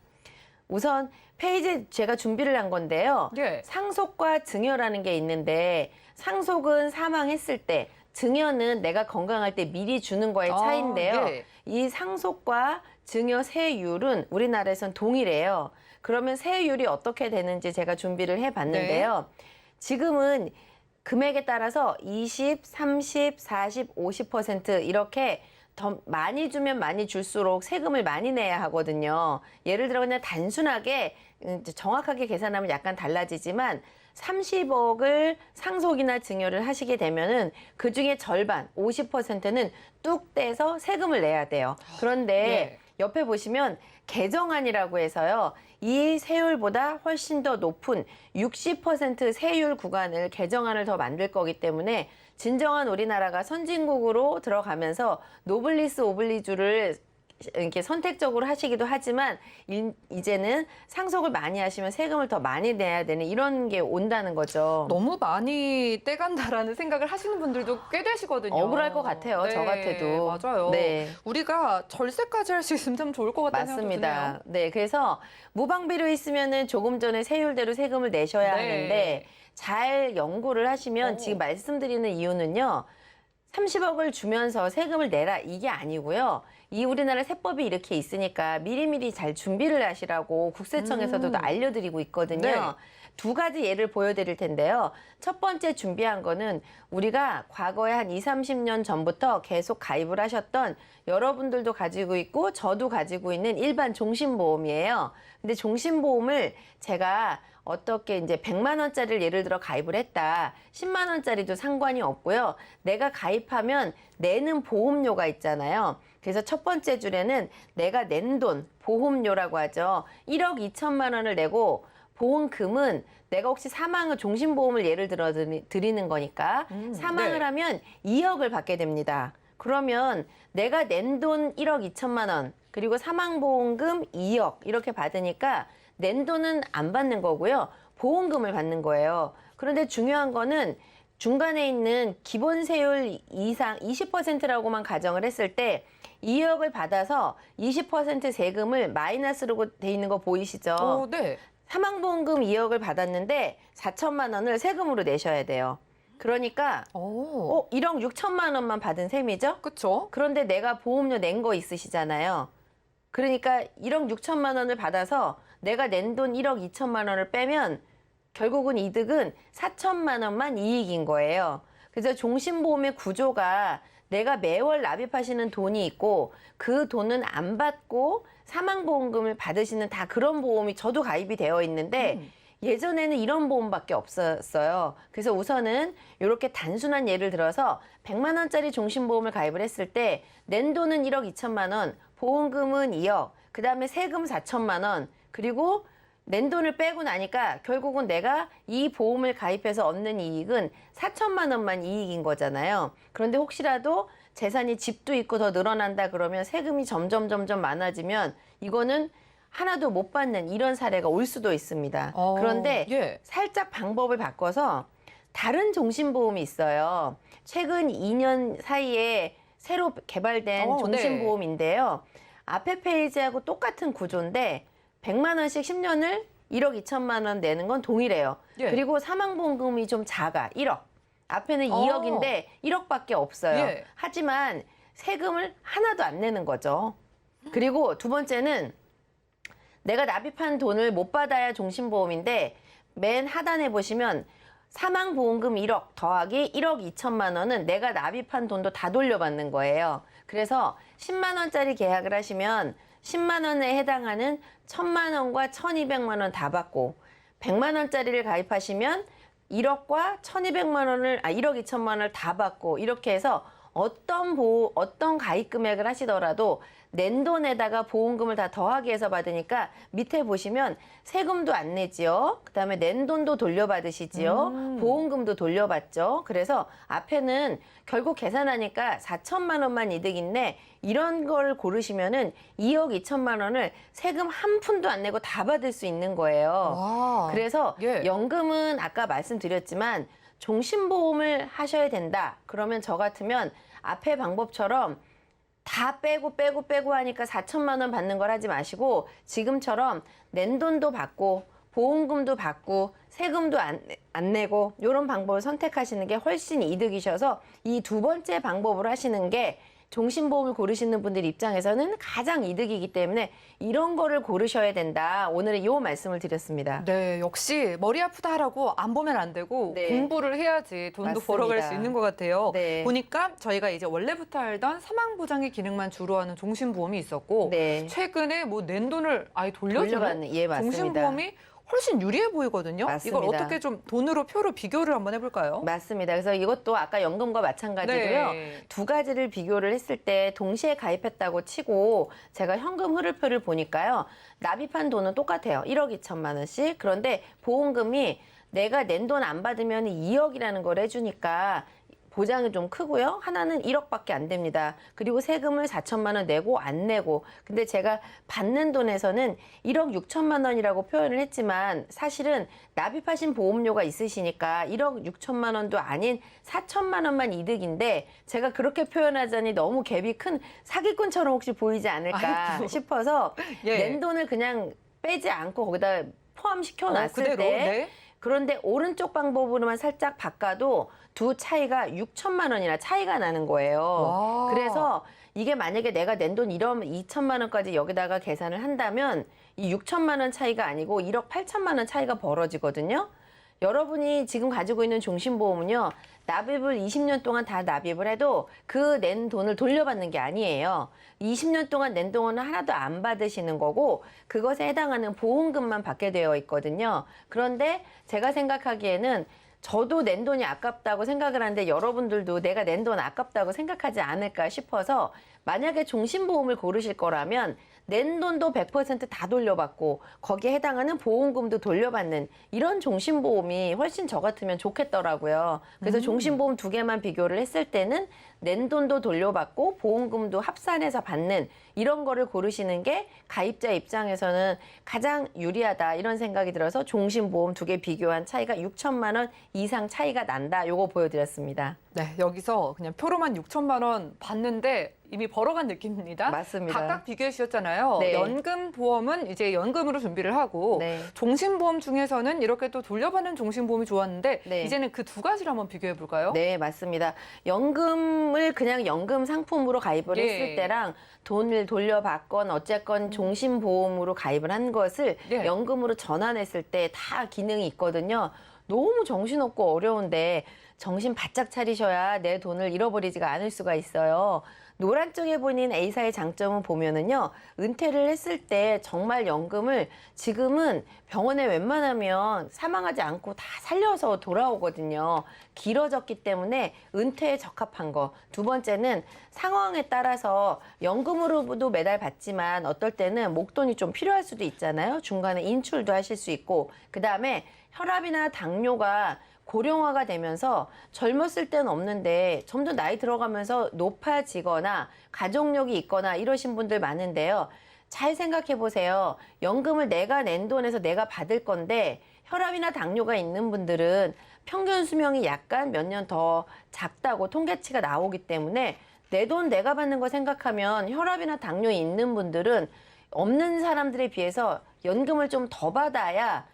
우선 페이지 제가 준비를 한 건데요. 예. 상속과 증여라는 게 있는데 상속은 사망했을 때 증여는 내가 건강할 때 미리 주는 거의 차이인데요. 예. 이 상속과 증여 세율은 우리나라에선 동일해요. 그러면 세율이 어떻게 되는지 제가 준비를 해봤는데요. 지금은 금액에 따라서 20, 30, 40, 50% 이렇게 더 많이 주면 많이 줄수록 세금을 많이 내야 하거든요. 예를 들어 그냥 단순하게 정확하게 계산하면 약간 달라지지만 30억을 상속이나 증여를 하시게 되면은 그 중에 절반 50%는 뚝 떼서 세금을 내야 돼요. 그런데 옆에 보시면 개정안이라고 해서요. 이 세율보다 훨씬 더 높은 60% 세율 구간을 개정안을 더 만들 거기 때문에 진정한 우리나라가 선진국으로 들어가면서 노블리스 오블리주를 이렇게 선택적으로 하시기도 하지만 이제는 상속을 많이 하시면 세금을 더 많이 내야 되는 이런 게 온다는 거죠. 너무 많이 떼간다라는 생각을 하시는 분들도 꽤 되시거든요. 억울할 것 같아요. 저 같아도. 맞아요. 네. 우리가 절세까지 할 수 있으면 참 좋을 것 같다는 생각도 드네요. 맞습니다. 네, 그래서 무방비로 있으면은 조금 전에 세율대로 세금을 내셔야 네. 하는데 잘 연구를 하시면 오. 지금 말씀드리는 이유는요. 30억을 주면서 세금을 내라 이게 아니고요. 이 우리나라 세법이 이렇게 있으니까 미리미리 잘 준비를 하시라고 국세청에서도 알려드리고 있거든요. 네. 두 가지 예를 보여드릴 텐데요. 첫 번째 준비한 거는 우리가 과거에 한 20, 30년 전부터 계속 가입을 하셨던 여러분들도 가지고 있고 저도 가지고 있는 일반 종신보험이에요. 근데 종신보험을 제가 어떻게 이제 100만 원짜리를 예를 들어 가입을 했다. 10만 원짜리도 상관이 없고요. 내가 가입하면 내는 보험료가 있잖아요. 그래서 첫 번째 줄에는 내가 낸 돈, 보험료라고 하죠. 1억 2천만 원을 내고 보험금은 내가 혹시 종신보험을 예를 들어 드리는 거니까 사망을 네. 하면 2억을 받게 됩니다. 그러면 내가 낸 돈 1억 2천만 원, 그리고 사망보험금 2억 이렇게 받으니까 낸 돈은 안 받는 거고요. 보험금을 받는 거예요. 그런데 중요한 거는 중간에 있는 기본세율 이상 20%라고만 가정을 했을 때 2억을 받아서 20% 세금을 마이너스로 돼 있는 거 보이시죠? 네. 사망보험금 2억을 받았는데 4천만 원을 세금으로 내셔야 돼요. 그러니까 1억 6천만 원만 받은 셈이죠? 그렇죠. 그런데 내가 보험료 낸 거 있으시잖아요. 그러니까 1억 6천만 원을 받아서 내가 낸 돈 1억 2천만 원을 빼면 결국은 이득은 4천만 원만 이익인 거예요. 그래서 종신보험의 구조가 내가 매월 납입하시는 돈이 있고 그 돈은 안 받고 사망보험금을 받으시는 다 그런 보험이 저도 가입이 되어 있는데 예전에는 이런 보험밖에 없었어요. 그래서 우선은 이렇게 단순한 예를 들어서 100만 원짜리 종신보험을 가입을 했을 때 낸 돈은 1억 2천만 원, 보험금은 2억, 그다음에 세금 4천만 원, 그리고 낸 돈을 빼고 나니까 결국은 내가 이 보험을 가입해서 얻는 이익은 4천만 원만 이익인 거잖아요. 그런데 혹시라도 재산이 집도 있고 더 늘어난다 그러면 세금이 점점 많아지면 이거는 하나도 못 받는 이런 사례가 올 수도 있습니다. 그런데 살짝 방법을 바꿔서 다른 종신보험이 있어요. 최근 2년 사이에 새로 개발된 종신보험인데요. 앞에 페이지하고 똑같은 구조인데 100만 원씩 10년을 1억 2천만 원 내는 건 동일해요. 그리고 사망보험금이 좀 작아. 1억. 앞에는 2억인데 1억밖에 없어요. 하지만 세금을 하나도 안 내는 거죠. 그리고 두 번째는 내가 납입한 돈을 못 받아야 종신보험인데 맨 하단에 보시면 사망보험금 1억 더하기 1억 2천만 원은 내가 납입한 돈도 다 돌려받는 거예요. 그래서 10만 원짜리 계약을 하시면 10만 원에 해당하는 1,000만 원과 1,200만 원 다 받고 100만 원짜리를 가입하시면 1억과 1,200만 원을 1억 2천만 원을 다 받고 이렇게 해서 어떤 가입 금액을 하시더라도 낸 돈에다가 보험금을 다 더하기 해서 받으니까 밑에 보시면 세금도 안 내지요. 그다음에 낸 돈도 돌려받으시지요. 보험금도 돌려받죠. 그래서 앞에는 결국 계산하니까 4천만 원만 이득인데 이런 걸 고르시면은 2억 2천만 원을 세금 한 푼도 안 내고 다 받을 수 있는 거예요. 와. 그래서 예. 연금은 아까 말씀드렸지만 종신보험을 하셔야 된다. 그러면 저 같으면 앞에 방법처럼 다 빼고 하니까 4천만 원 받는 걸 하지 마시고 지금처럼 낸 돈도 받고 보험금도 받고 세금도 안 내고 이런 방법을 선택하시는 게 훨씬 이득이셔서 이 두 번째 방법을 하시는 게 종신보험을 고르시는 분들 입장에서는 가장 이득이기 때문에 이런 거를 고르셔야 된다. 오늘은 이 말씀을 드렸습니다. 네, 역시 머리 아프다라고 안 보면 안 되고 네. 공부를 해야지 돈도 맞습니다. 벌어갈 수 있는 것 같아요. 네. 보니까 저희가 이제 원래부터 알던 사망보장의 기능만 주로 하는 종신보험이 있었고 네. 최근에 뭐 낸 돈을 아예 돌려주는 돌려받는, 예, 맞습니다. 종신보험이 훨씬 유리해 보이거든요. 맞습니다. 이걸 어떻게 좀 표로 비교를 한번 해볼까요? 맞습니다. 그래서 이것도 아까 연금과 마찬가지고요. 네. 두 가지를 비교를 했을 때 동시에 가입했다고 치고 제가 현금 흐를표를 보니까요. 납입한 돈은 똑같아요. 1억 2천만 원씩. 그런데 보험금이 내가 낸 돈 안 받으면 2억이라는 걸 해주니까 보장이 좀 크고요. 하나는 1억밖에 안 됩니다. 그리고 세금을 4천만 원 내고 안 내고. 근데 제가 받는 돈에서는 1억 6천만 원이라고 표현을 했지만 사실은 납입하신 보험료가 있으시니까 1억 6천만 원도 아닌 4천만 원만 이득인데 제가 그렇게 표현하자니 너무 갭이 큰 사기꾼처럼 혹시 보이지 않을까 아이고. 싶어서 예. 낸 돈을 그냥 빼지 않고 거기다 포함시켜 놨을 그대로? 때 네. 그런데 오른쪽 방법으로만 살짝 바꿔도 두 차이가 6천만 원이나 차이가 나는 거예요. 와. 그래서 이게 만약에 내가 낸 돈 1억 2천만 원까지 여기다가 계산을 한다면 이 6천만 원 차이가 아니고 1억 8천만 원 차이가 벌어지거든요. 여러분이 지금 가지고 있는 종신보험은요. 납입을 20년 동안 다 납입을 해도 그 낸 돈을 돌려받는 게 아니에요. 20년 동안 낸 돈은 하나도 안 받으시는 거고 그것에 해당하는 보험금만 받게 되어 있거든요. 그런데 제가 생각하기에는 저도 낸 돈이 아깝다고 생각을 하는데 여러분들도 내가 낸 돈 아깝다고 생각하지 않을까 싶어서 만약에 종신보험을 고르실 거라면 낸 돈도 100% 다 돌려받고 거기에 해당하는 보험금도 돌려받는 이런 종신보험이 훨씬 저 같으면 좋겠더라고요. 그래서 종신보험 두 개만 비교를 했을 때는 낸 돈도 돌려받고 보험금도 합산해서 받는 이런 거를 고르시는 게 가입자 입장에서는 가장 유리하다 이런 생각이 들어서 종신보험 두 개 비교한 차이가 6천만 원 이상 차이가 난다. 요거 보여드렸습니다. 네, 여기서 그냥 표로만 6천만 원 받는데 이미 벌어간 느낌입니다. 맞습니다. 각각 비교해 주셨잖아요. 네. 연금 보험은 이제 연금으로 준비를 하고 네. 종신보험 중에서는 이렇게 또 돌려받는 종신보험이 좋았는데 네. 이제는 그 두 가지를 한번 비교해 볼까요? 네, 맞습니다. 연금을 그냥 연금 상품으로 가입을 예. 했을 때랑 돈을 돌려받건 어쨌건 종신보험으로 가입을 한 것을 예. 연금으로 전환했을 때 다 기능이 있거든요. 너무 정신없고 어려운데 정신 바짝 차리셔야 내 돈을 잃어버리지가 않을 수가 있어요. 노란 쪽에 보이는 A사의 장점은 보면은요, 은퇴를 했을 때 정말 연금을 지금은 병원에 웬만하면 사망하지 않고 다 살려서 돌아오거든요. 길어졌기 때문에 은퇴에 적합한 거. 두 번째는 상황에 따라서 연금으로도 매달 받지만 어떨 때는 목돈이 좀 필요할 수도 있잖아요. 중간에 인출도 하실 수 있고. 그 다음에 혈압이나 당뇨가 고령화가 되면서 젊었을 때는 없는데 점점 나이 들어가면서 높아지거나 가족력이 있거나 이러신 분들 많은데요. 잘 생각해 보세요. 연금을 내가 낸 돈에서 내가 받을 건데 혈압이나 당뇨가 있는 분들은 평균 수명이 약간 몇 년 더 작다고 통계치가 나오기 때문에 내 돈 내가 받는 거 생각하면 혈압이나 당뇨 있는 분들은 없는 사람들에 비해서 연금을 좀 더 받아야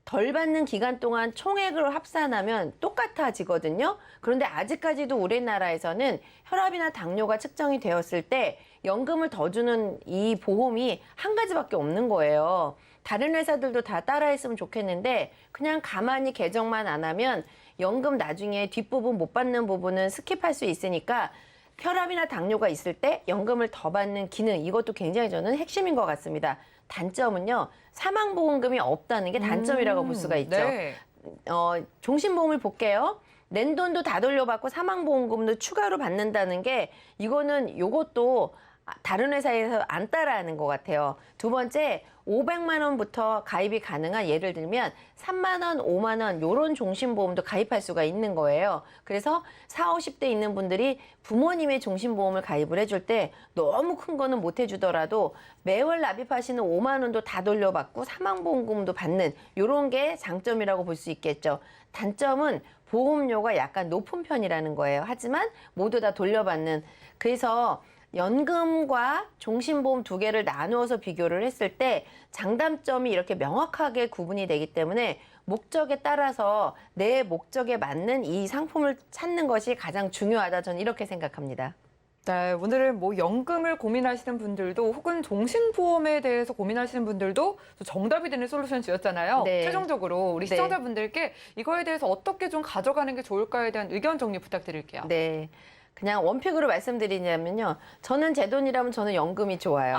덜 받는 기간 동안 총액으로 합산하면 똑같아지거든요. 그런데 아직까지도 우리나라에서는 혈압이나 당뇨가 측정이 되었을 때 연금을 더 주는 이 보험이 한 가지밖에 없는 거예요. 다른 회사들도 다 따라했으면 좋겠는데 그냥 가만히 개정만 안 하면 연금 나중에 뒷부분 못 받는 부분은 스킵할 수 있으니까 혈압이나 당뇨가 있을 때 연금을 더 받는 기능, 이것도 굉장히 저는 핵심인 것 같습니다. 단점은요, 사망보험금이 없다는 게 단점이라고 볼 수가 있죠. 네. 종신보험을 볼게요. 낸 돈도 다 돌려받고 사망보험금도 추가로 받는다는 게 요것도 다른 회사에서 안 따라하는 것 같아요. 두 번째, 500만 원부터 가입이 가능한, 예를 들면 3만 원, 5만 원 이런 종신보험도 가입할 수가 있는 거예요. 그래서 40, 50대 있는 분들이 부모님의 종신보험을 가입을 해줄 때 너무 큰 거는 못 해주더라도 매월 납입하시는 5만 원도 다 돌려받고 사망보험금도 받는 이런 게 장점이라고 볼 수 있겠죠. 단점은 보험료가 약간 높은 편이라는 거예요. 하지만 모두 다 돌려받는. 그래서 연금과 종신보험 두 개를 나누어서 비교를 했을 때 장단점이 이렇게 명확하게 구분이 되기 때문에 목적에 따라서 내 목적에 맞는 이 상품을 찾는 것이 가장 중요하다. 저는 이렇게 생각합니다. 네, 오늘은 뭐 연금을 고민하시는 분들도 혹은 종신보험에 대해서 고민하시는 분들도 정답이 되는 솔루션 지었잖아요. 네. 최종적으로 우리 네. 시청자분들께 이거에 대해서 어떻게 좀 가져가는 게 좋을까에 대한 의견 정리 부탁드릴게요. 네. 그냥 원픽으로 말씀드리냐면요. 저는 제 돈이라면 저는 연금이 좋아요.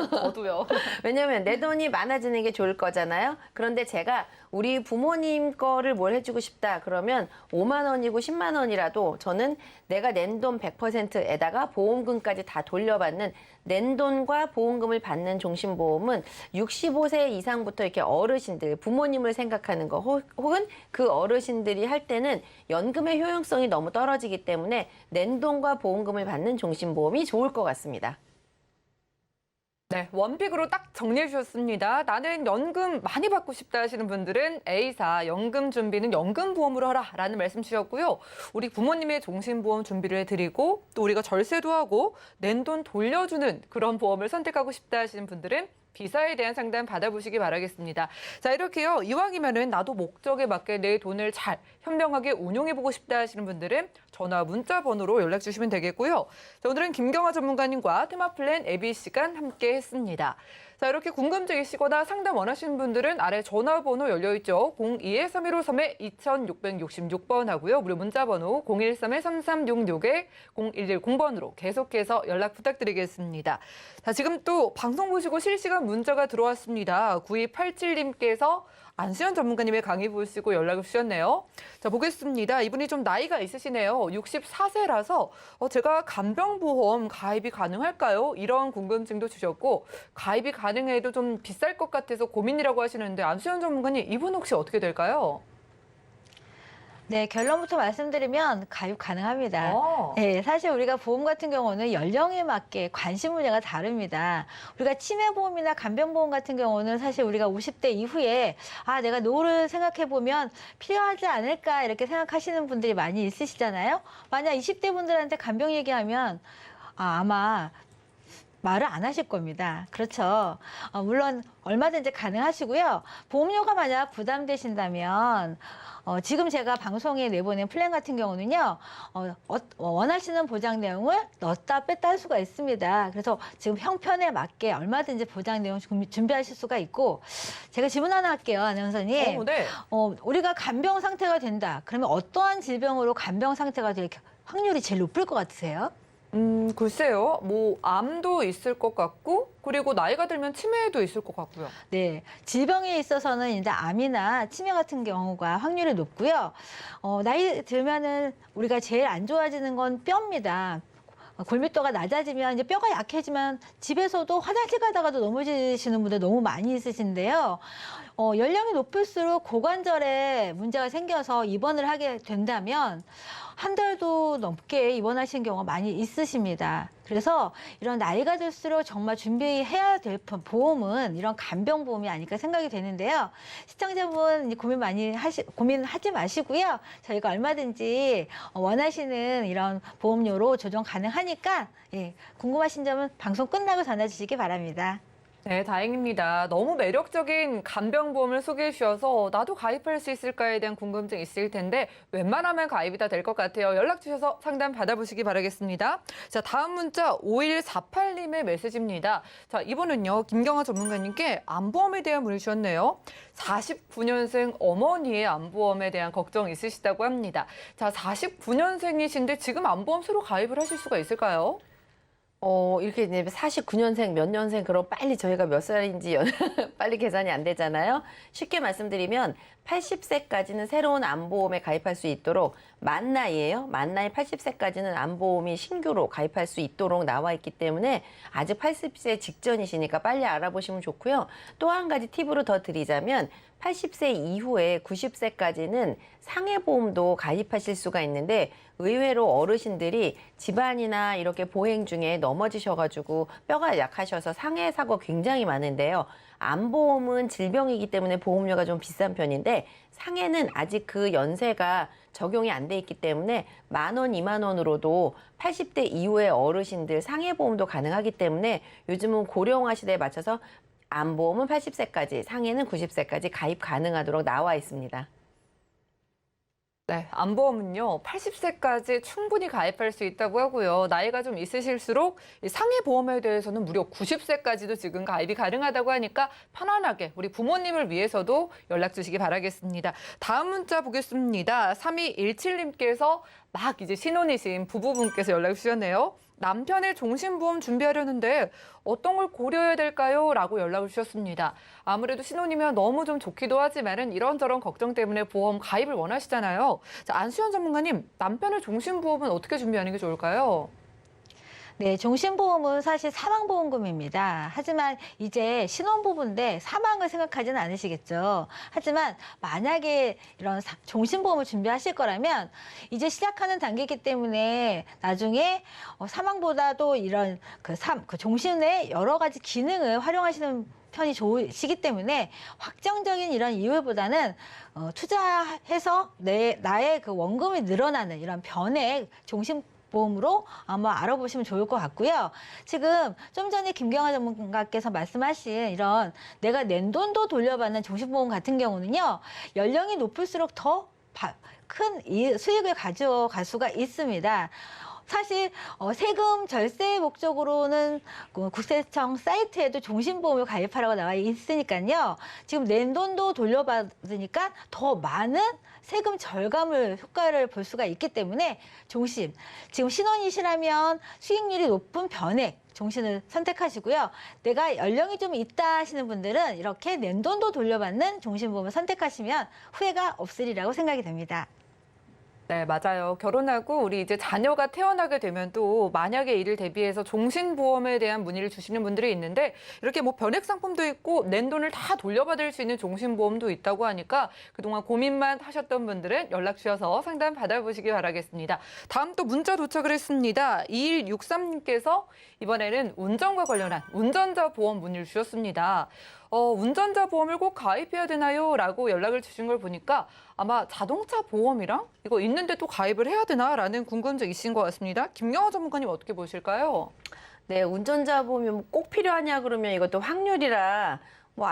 저도요. 왜냐면 내 돈이 많아지는 게 좋을 거잖아요. 그런데 제가 우리 부모님 거를 뭘 해주고 싶다 그러면 5만 원이고 10만 원이라도 저는 내가 낸 돈 100%에다가 보험금까지 다 돌려받는, 낸 돈과 보험금을 받는 종신보험은 65세 이상부터 이렇게 어르신들, 부모님을 생각하는 거 혹은 그 어르신들이 할 때는 연금의 효용성이 너무 떨어지기 때문에 낸 돈과 보험금을 받는 종신보험이 좋을 것 같습니다. 네, 원픽으로 딱 정리해 주셨습니다. 나는 연금 많이 받고 싶다 하시는 분들은 A사 연금 준비는 연금보험으로 하라라는 말씀 주셨고요. 우리 부모님의 종신보험 준비를 해드리고 또 우리가 절세도 하고 낸 돈 돌려주는 그런 보험을 선택하고 싶다 하시는 분들은 비사에 대한 상담 받아보시기 바라겠습니다. 자, 이렇게요. 이왕이면은 나도 목적에 맞게 내 돈을 잘 현명하게 운용해보고 싶다 하시는 분들은 전화, 문자 번호로 연락 주시면 되겠고요. 자, 오늘은 김경아 전문가님과 테마플랜 애비 시간 함께 했습니다. 자, 이렇게 궁금증이시거나 상담 원하시는 분들은 아래 전화번호 열려있죠. 02-3153-2666번 하고요. 무료 문자번호 013-3366-0110번으로 계속해서 연락 부탁드리겠습니다. 자, 지금 또 방송 보시고 실시간 문자가 들어왔습니다. 9287님께서 안수현 전문가님의 강의 보시고 연락을 주셨네요. 자, 보겠습니다. 이분이 좀 나이가 있으시네요. 64세라서 제가 간병보험 가입이 가능할까요? 이런 궁금증도 주셨고, 가입이 가능해도 좀 비쌀 것 같아서 고민이라고 하시는데, 안수현 전문가님, 이분 혹시 어떻게 될까요? 네, 결론부터 말씀드리면 가입 가능합니다. 네, 사실 우리가 보험 같은 경우는 연령에 맞게 관심 분야가 다릅니다. 우리가 치매보험이나 간병보험 같은 경우는 사실 우리가 50대 이후에 내가 노후를 생각해보면 필요하지 않을까 이렇게 생각하시는 분들이 많이 있으시잖아요. 만약 20대 분들한테 간병 얘기하면 아마 말을 안 하실 겁니다. 그렇죠. 물론 얼마든지 가능하시고요. 보험료가 만약 부담되신다면 지금 제가 방송에 내보낸 플랜 같은 경우는요, 원하시는 보장 내용을 넣었다 뺐다 할 수가 있습니다. 그래서 지금 형편에 맞게 얼마든지 보장 내용 준비하실 수가 있고, 제가 질문 하나 할게요, 아나운서님. 네. 우리가 간병 상태가 된다. 그러면 어떠한 질병으로 간병 상태가 될 확률이 제일 높을 것 같으세요? 글쎄요. 뭐 암도 있을 것 같고, 그리고 나이가 들면 치매도 있을 것 같고요. 네, 질병에 있어서는 이제 암이나 치매 같은 경우가 확률이 높고요. 나이 들면은 우리가 제일 안 좋아지는 건 뼈입니다. 골밀도가 낮아지면 이제 뼈가 약해지면 집에서도 화장실 가다가도 넘어지시는 분들 너무 많이 있으신데요. 연령이 높을수록 고관절에 문제가 생겨서 입원을 하게 된다면 한 달도 넘게 입원하신 경우가 많이 있으십니다. 그래서 이런 나이가 들수록 정말 준비해야 될 보험은 이런 간병보험이 아닐까 생각이 되는데요. 시청자분 고민하지 마시고요. 저희가 얼마든지 원하시는 이런 보험료로 조정 가능하니까 궁금하신 점은 방송 끝나고 전화 주시기 바랍니다. 네, 다행입니다. 너무 매력적인 간병보험을 소개해 주셔서 나도 가입할 수 있을까에 대한 궁금증이 있을 텐데 웬만하면 가입이 다 될 것 같아요. 연락 주셔서 상담 받아보시기 바라겠습니다. 자, 다음 문자 5148님의 메시지입니다. 자, 이번은요. 김경아 전문가님께 암보험에 대한 문의 주셨네요. 49년생 어머니의 암보험에 대한 걱정 있으시다고 합니다. 자, 49년생이신데 지금 암보험 새로 가입을 하실 수가 있을까요? 이렇게 이제 49년생, 몇 년생, 그럼 빨리 저희가 몇 살인지 빨리 계산이 안 되잖아요. 쉽게 말씀드리면 80세까지는 새로운 암보험에 가입할 수 있도록 만 나이예요. 만 나이 80세까지는 암보험이 신규로 가입할 수 있도록 나와 있기 때문에 아직 80세 직전이시니까 빨리 알아보시면 좋고요. 또 한 가지 팁으로 더 드리자면 80세 이후에 90세까지는 상해보험도 가입하실 수가 있는데 의외로 어르신들이 집안이나 이렇게 보행 중에 넘어지셔가지고 뼈가 약하셔서 상해 사고 굉장히 많은데요. 암보험은 질병이기 때문에 보험료가 좀 비싼 편인데 상해는 아직 그 연세가 적용이 안 돼 있기 때문에 10,000원, 20,000원으로도 80대 이후의 어르신들 상해보험도 가능하기 때문에 요즘은 고령화 시대에 맞춰서 암보험은 80세까지, 상해는 90세까지 가입 가능하도록 나와 있습니다. 네, 암보험은요, 80세까지 충분히 가입할 수 있다고 하고요. 나이가 좀 있으실수록 이 상해보험에 대해서는 무려 90세까지도 지금 가입이 가능하다고 하니까 편안하게 우리 부모님을 위해서도 연락 주시기 바라겠습니다. 다음 문자 보겠습니다. 3217님께서 막 이제 신혼이신 부부분께서 연락 주셨네요. 남편의 종신보험 준비하려는데 어떤 걸 고려해야 될까요? 라고 연락을 주셨습니다. 아무래도 신혼이면 너무 좀 좋기도 하지만은 이런저런 걱정 때문에 보험 가입을 원하시잖아요. 자, 안수현 전문가님, 남편의 종신보험은 어떻게 준비하는 게 좋을까요? 네, 종신보험은 사실 사망보험금입니다. 하지만 이제 신혼부부인데 사망을 생각하지는 않으시겠죠. 하지만 만약에 이런 종신보험을 준비하실 거라면 이제 시작하는 단계이기 때문에 나중에 사망보다도 이런 그 종신의 여러 가지 기능을 활용하시는 편이 좋으시기 때문에 확정적인 이런 이유보다는 투자해서 나의 그 원금이 늘어나는 이런 변액 종신보험으로 아마 알아보시면 좋을 것 같고요. 지금 좀 전에 김경아 전문가께서 말씀하신 이런 내가 낸 돈도 돌려받는 종신보험 같은 경우는요. 연령이 높을수록 더 큰 수익을 가져갈 수가 있습니다. 사실 세금 절세 목적으로는 국세청 사이트에도 종신보험을 가입하라고 나와 있으니까요. 지금 낸 돈도 돌려받으니까 더 많은 세금 절감을 효과를 볼 수가 있기 때문에 지금 신혼이시라면 수익률이 높은 변액 종신을 선택하시고요. 내가 연령이 좀 있다 하시는 분들은 이렇게 낸 돈도 돌려받는 종신보험을 선택하시면 후회가 없으리라고 생각이 됩니다. 네, 맞아요. 결혼하고 우리 이제 자녀가 태어나게 되면 또 만약에 이를 대비해서 종신보험에 대한 문의를 주시는 분들이 있는데 이렇게 뭐 변액 상품도 있고 낸 돈을 다 돌려받을 수 있는 종신보험도 있다고 하니까 그동안 고민만 하셨던 분들은 연락 주셔서 상담 받아보시기 바라겠습니다. 다음 또 문자 도착을 했습니다. 2163님께서 이번에는 운전과 관련한 운전자 보험 문의를 주셨습니다. 운전자 보험을 꼭 가입해야 되나요? 라고 연락을 주신 걸 보니까 아마 자동차 보험이랑 이거 있는데 또 가입을 해야 되나라는 궁금증이 있으신 것 같습니다. 김경아 전문가님 어떻게 보실까요? 네, 운전자 보험이 꼭 필요하냐 그러면 이것도 확률이라 뭐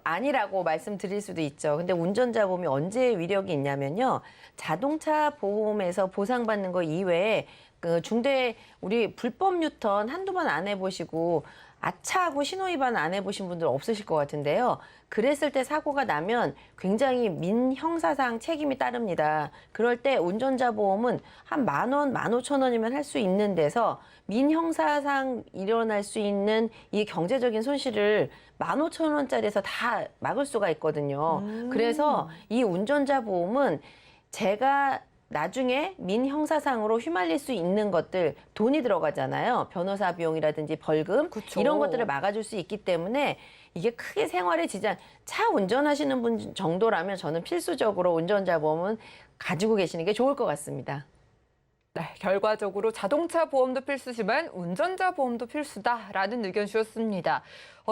아니라고 말씀드릴 수도 있죠. 근데 운전자 보험이 언제 위력이 있냐면요. 자동차 보험에서 보상받는 거 이외에 그 중대 우리 불법 유턴 한두 번 안 해보시고 아차하고 신호위반 안 해보신 분들 없으실 것 같은데요. 그랬을 때 사고가 나면 굉장히 민형사상 책임이 따릅니다. 그럴 때 운전자 보험은 한 10,000원, 15,000원이면 할 수 있는 데서 민형사상 일어날 수 있는 이 경제적인 손실을 15,000원짜리에서 다 막을 수가 있거든요. 그래서 이 운전자 보험은 제가 나중에 민형사상으로 휘말릴 수 있는 것들 돈이 들어가잖아요. 변호사 비용이라든지 벌금 그쵸. 이런 것들을 막아줄 수 있기 때문에 이게 크게 생활에 지장 차 운전하시는 분 정도라면 저는 필수적으로 운전자 보험은 가지고 계시는 게 좋을 것 같습니다. 네, 결과적으로 자동차 보험도 필수지만 운전자 보험도 필수다라는 의견 주셨습니다.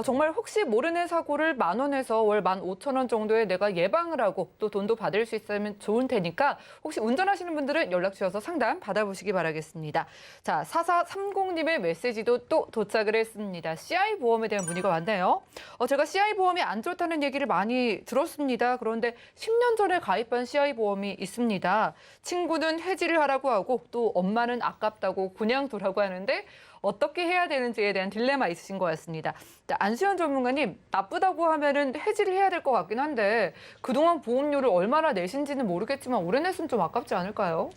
정말 혹시 모르는 사고를 10,000원에서 월 15,000원 정도에 내가 예방을 하고 또 돈도 받을 수 있으면 좋을 테니까 혹시 운전하시는 분들은 연락 주셔서 상담 받아보시기 바라겠습니다. 자, 4430님의 메시지도 또 도착을 했습니다. CI 보험에 대한 문의가 왔네요. 제가 CI 보험이 안 좋다는 얘기를 많이 들었습니다. 그런데 10년 전에 가입한 CI 보험이 있습니다. 친구는 해지를 하라고 하고 또 엄마는 아깝다고 그냥 두라고 하는데 어떻게 해야 되는지에 대한 딜레마 있으신 것 같습니다. 자, 안수현 전문가님, 나쁘다고 하면은 해지를 해야 될 것 같긴 한데 그동안 보험료를 얼마나 내신지는 모르겠지만 올해 냈으면 좀 아깝지 않을까요?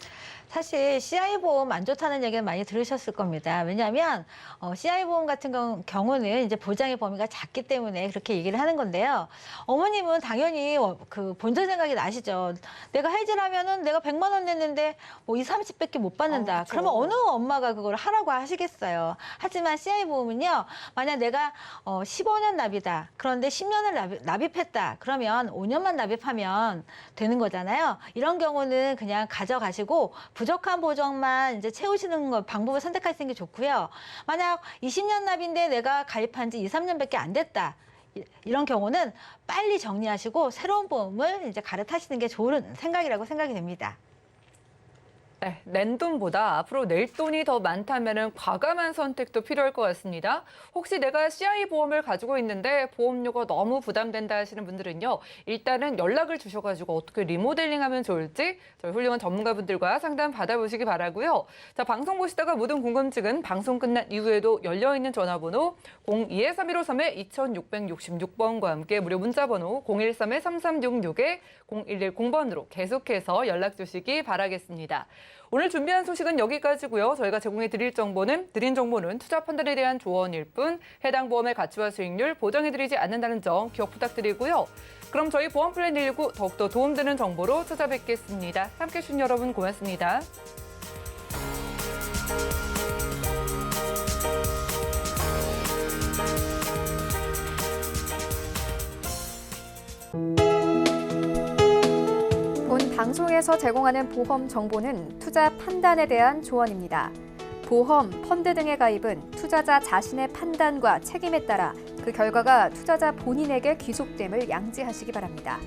사실 CI 보험 안 좋다는 얘기는 많이 들으셨을 겁니다. 왜냐하면 CI 보험 같은 경우는 이제 보장의 범위가 작기 때문에 그렇게 얘기를 하는 건데요. 어머님은 당연히 그 본전 생각이 나시죠. 내가 해지를 하면은 내가 100만 원 냈는데 뭐 20, 30밖에 못 받는다. 그렇죠. 그러면 어느 엄마가 그걸 하라고 하시겠어요. 하지만 CI 보험은요. 만약 내가 15년 납이다. 그런데 10년을 납입했다. 그러면 5년만 납입하면 되는 거잖아요. 이런 경우는 그냥 가져가시고 부족한 보정만 이제 채우시는 거 방법을 선택하시는 게 좋고요. 만약 20년 납인데 내가 가입한 지 2, 3년밖에 안 됐다. 이런 경우는 빨리 정리하시고 새로운 보험을 이제 갈아타시는 게 좋은 생각이라고 생각이 됩니다. 네, 낸 돈보다 앞으로 낼 돈이 더 많다면 과감한 선택도 필요할 것 같습니다. 혹시 내가 CI 보험을 가지고 있는데 보험료가 너무 부담된다 하시는 분들은요. 일단은 연락을 주셔가지고 어떻게 리모델링하면 좋을지 저희 훌륭한 전문가분들과 상담 받아보시기 바라고요. 자, 방송 보시다가 모든 궁금증은 방송 끝난 이후에도 열려있는 전화번호 02-3153-2666번과 함께 무료 문자번호 013-3366-0110번으로 계속해서 연락 주시기 바라겠습니다. 오늘 준비한 소식은 여기까지고요. 저희가 제공해 드린 정보는 투자 판단에 대한 조언일 뿐 해당 보험의 가치와 수익률 보장해 드리지 않는다는 점 기억 부탁드리고요. 그럼 저희 보험 플랜 119 더욱더 도움되는 정보로 찾아뵙겠습니다. 함께해 주신 여러분 고맙습니다. 본 방송에서 제공하는 보험 정보는 투자 판단에 대한 조언입니다. 보험, 펀드 등의 가입은 투자자 자신의 판단과 책임에 따라 그 결과가 투자자 본인에게 귀속됨을 양지하시기 바랍니다.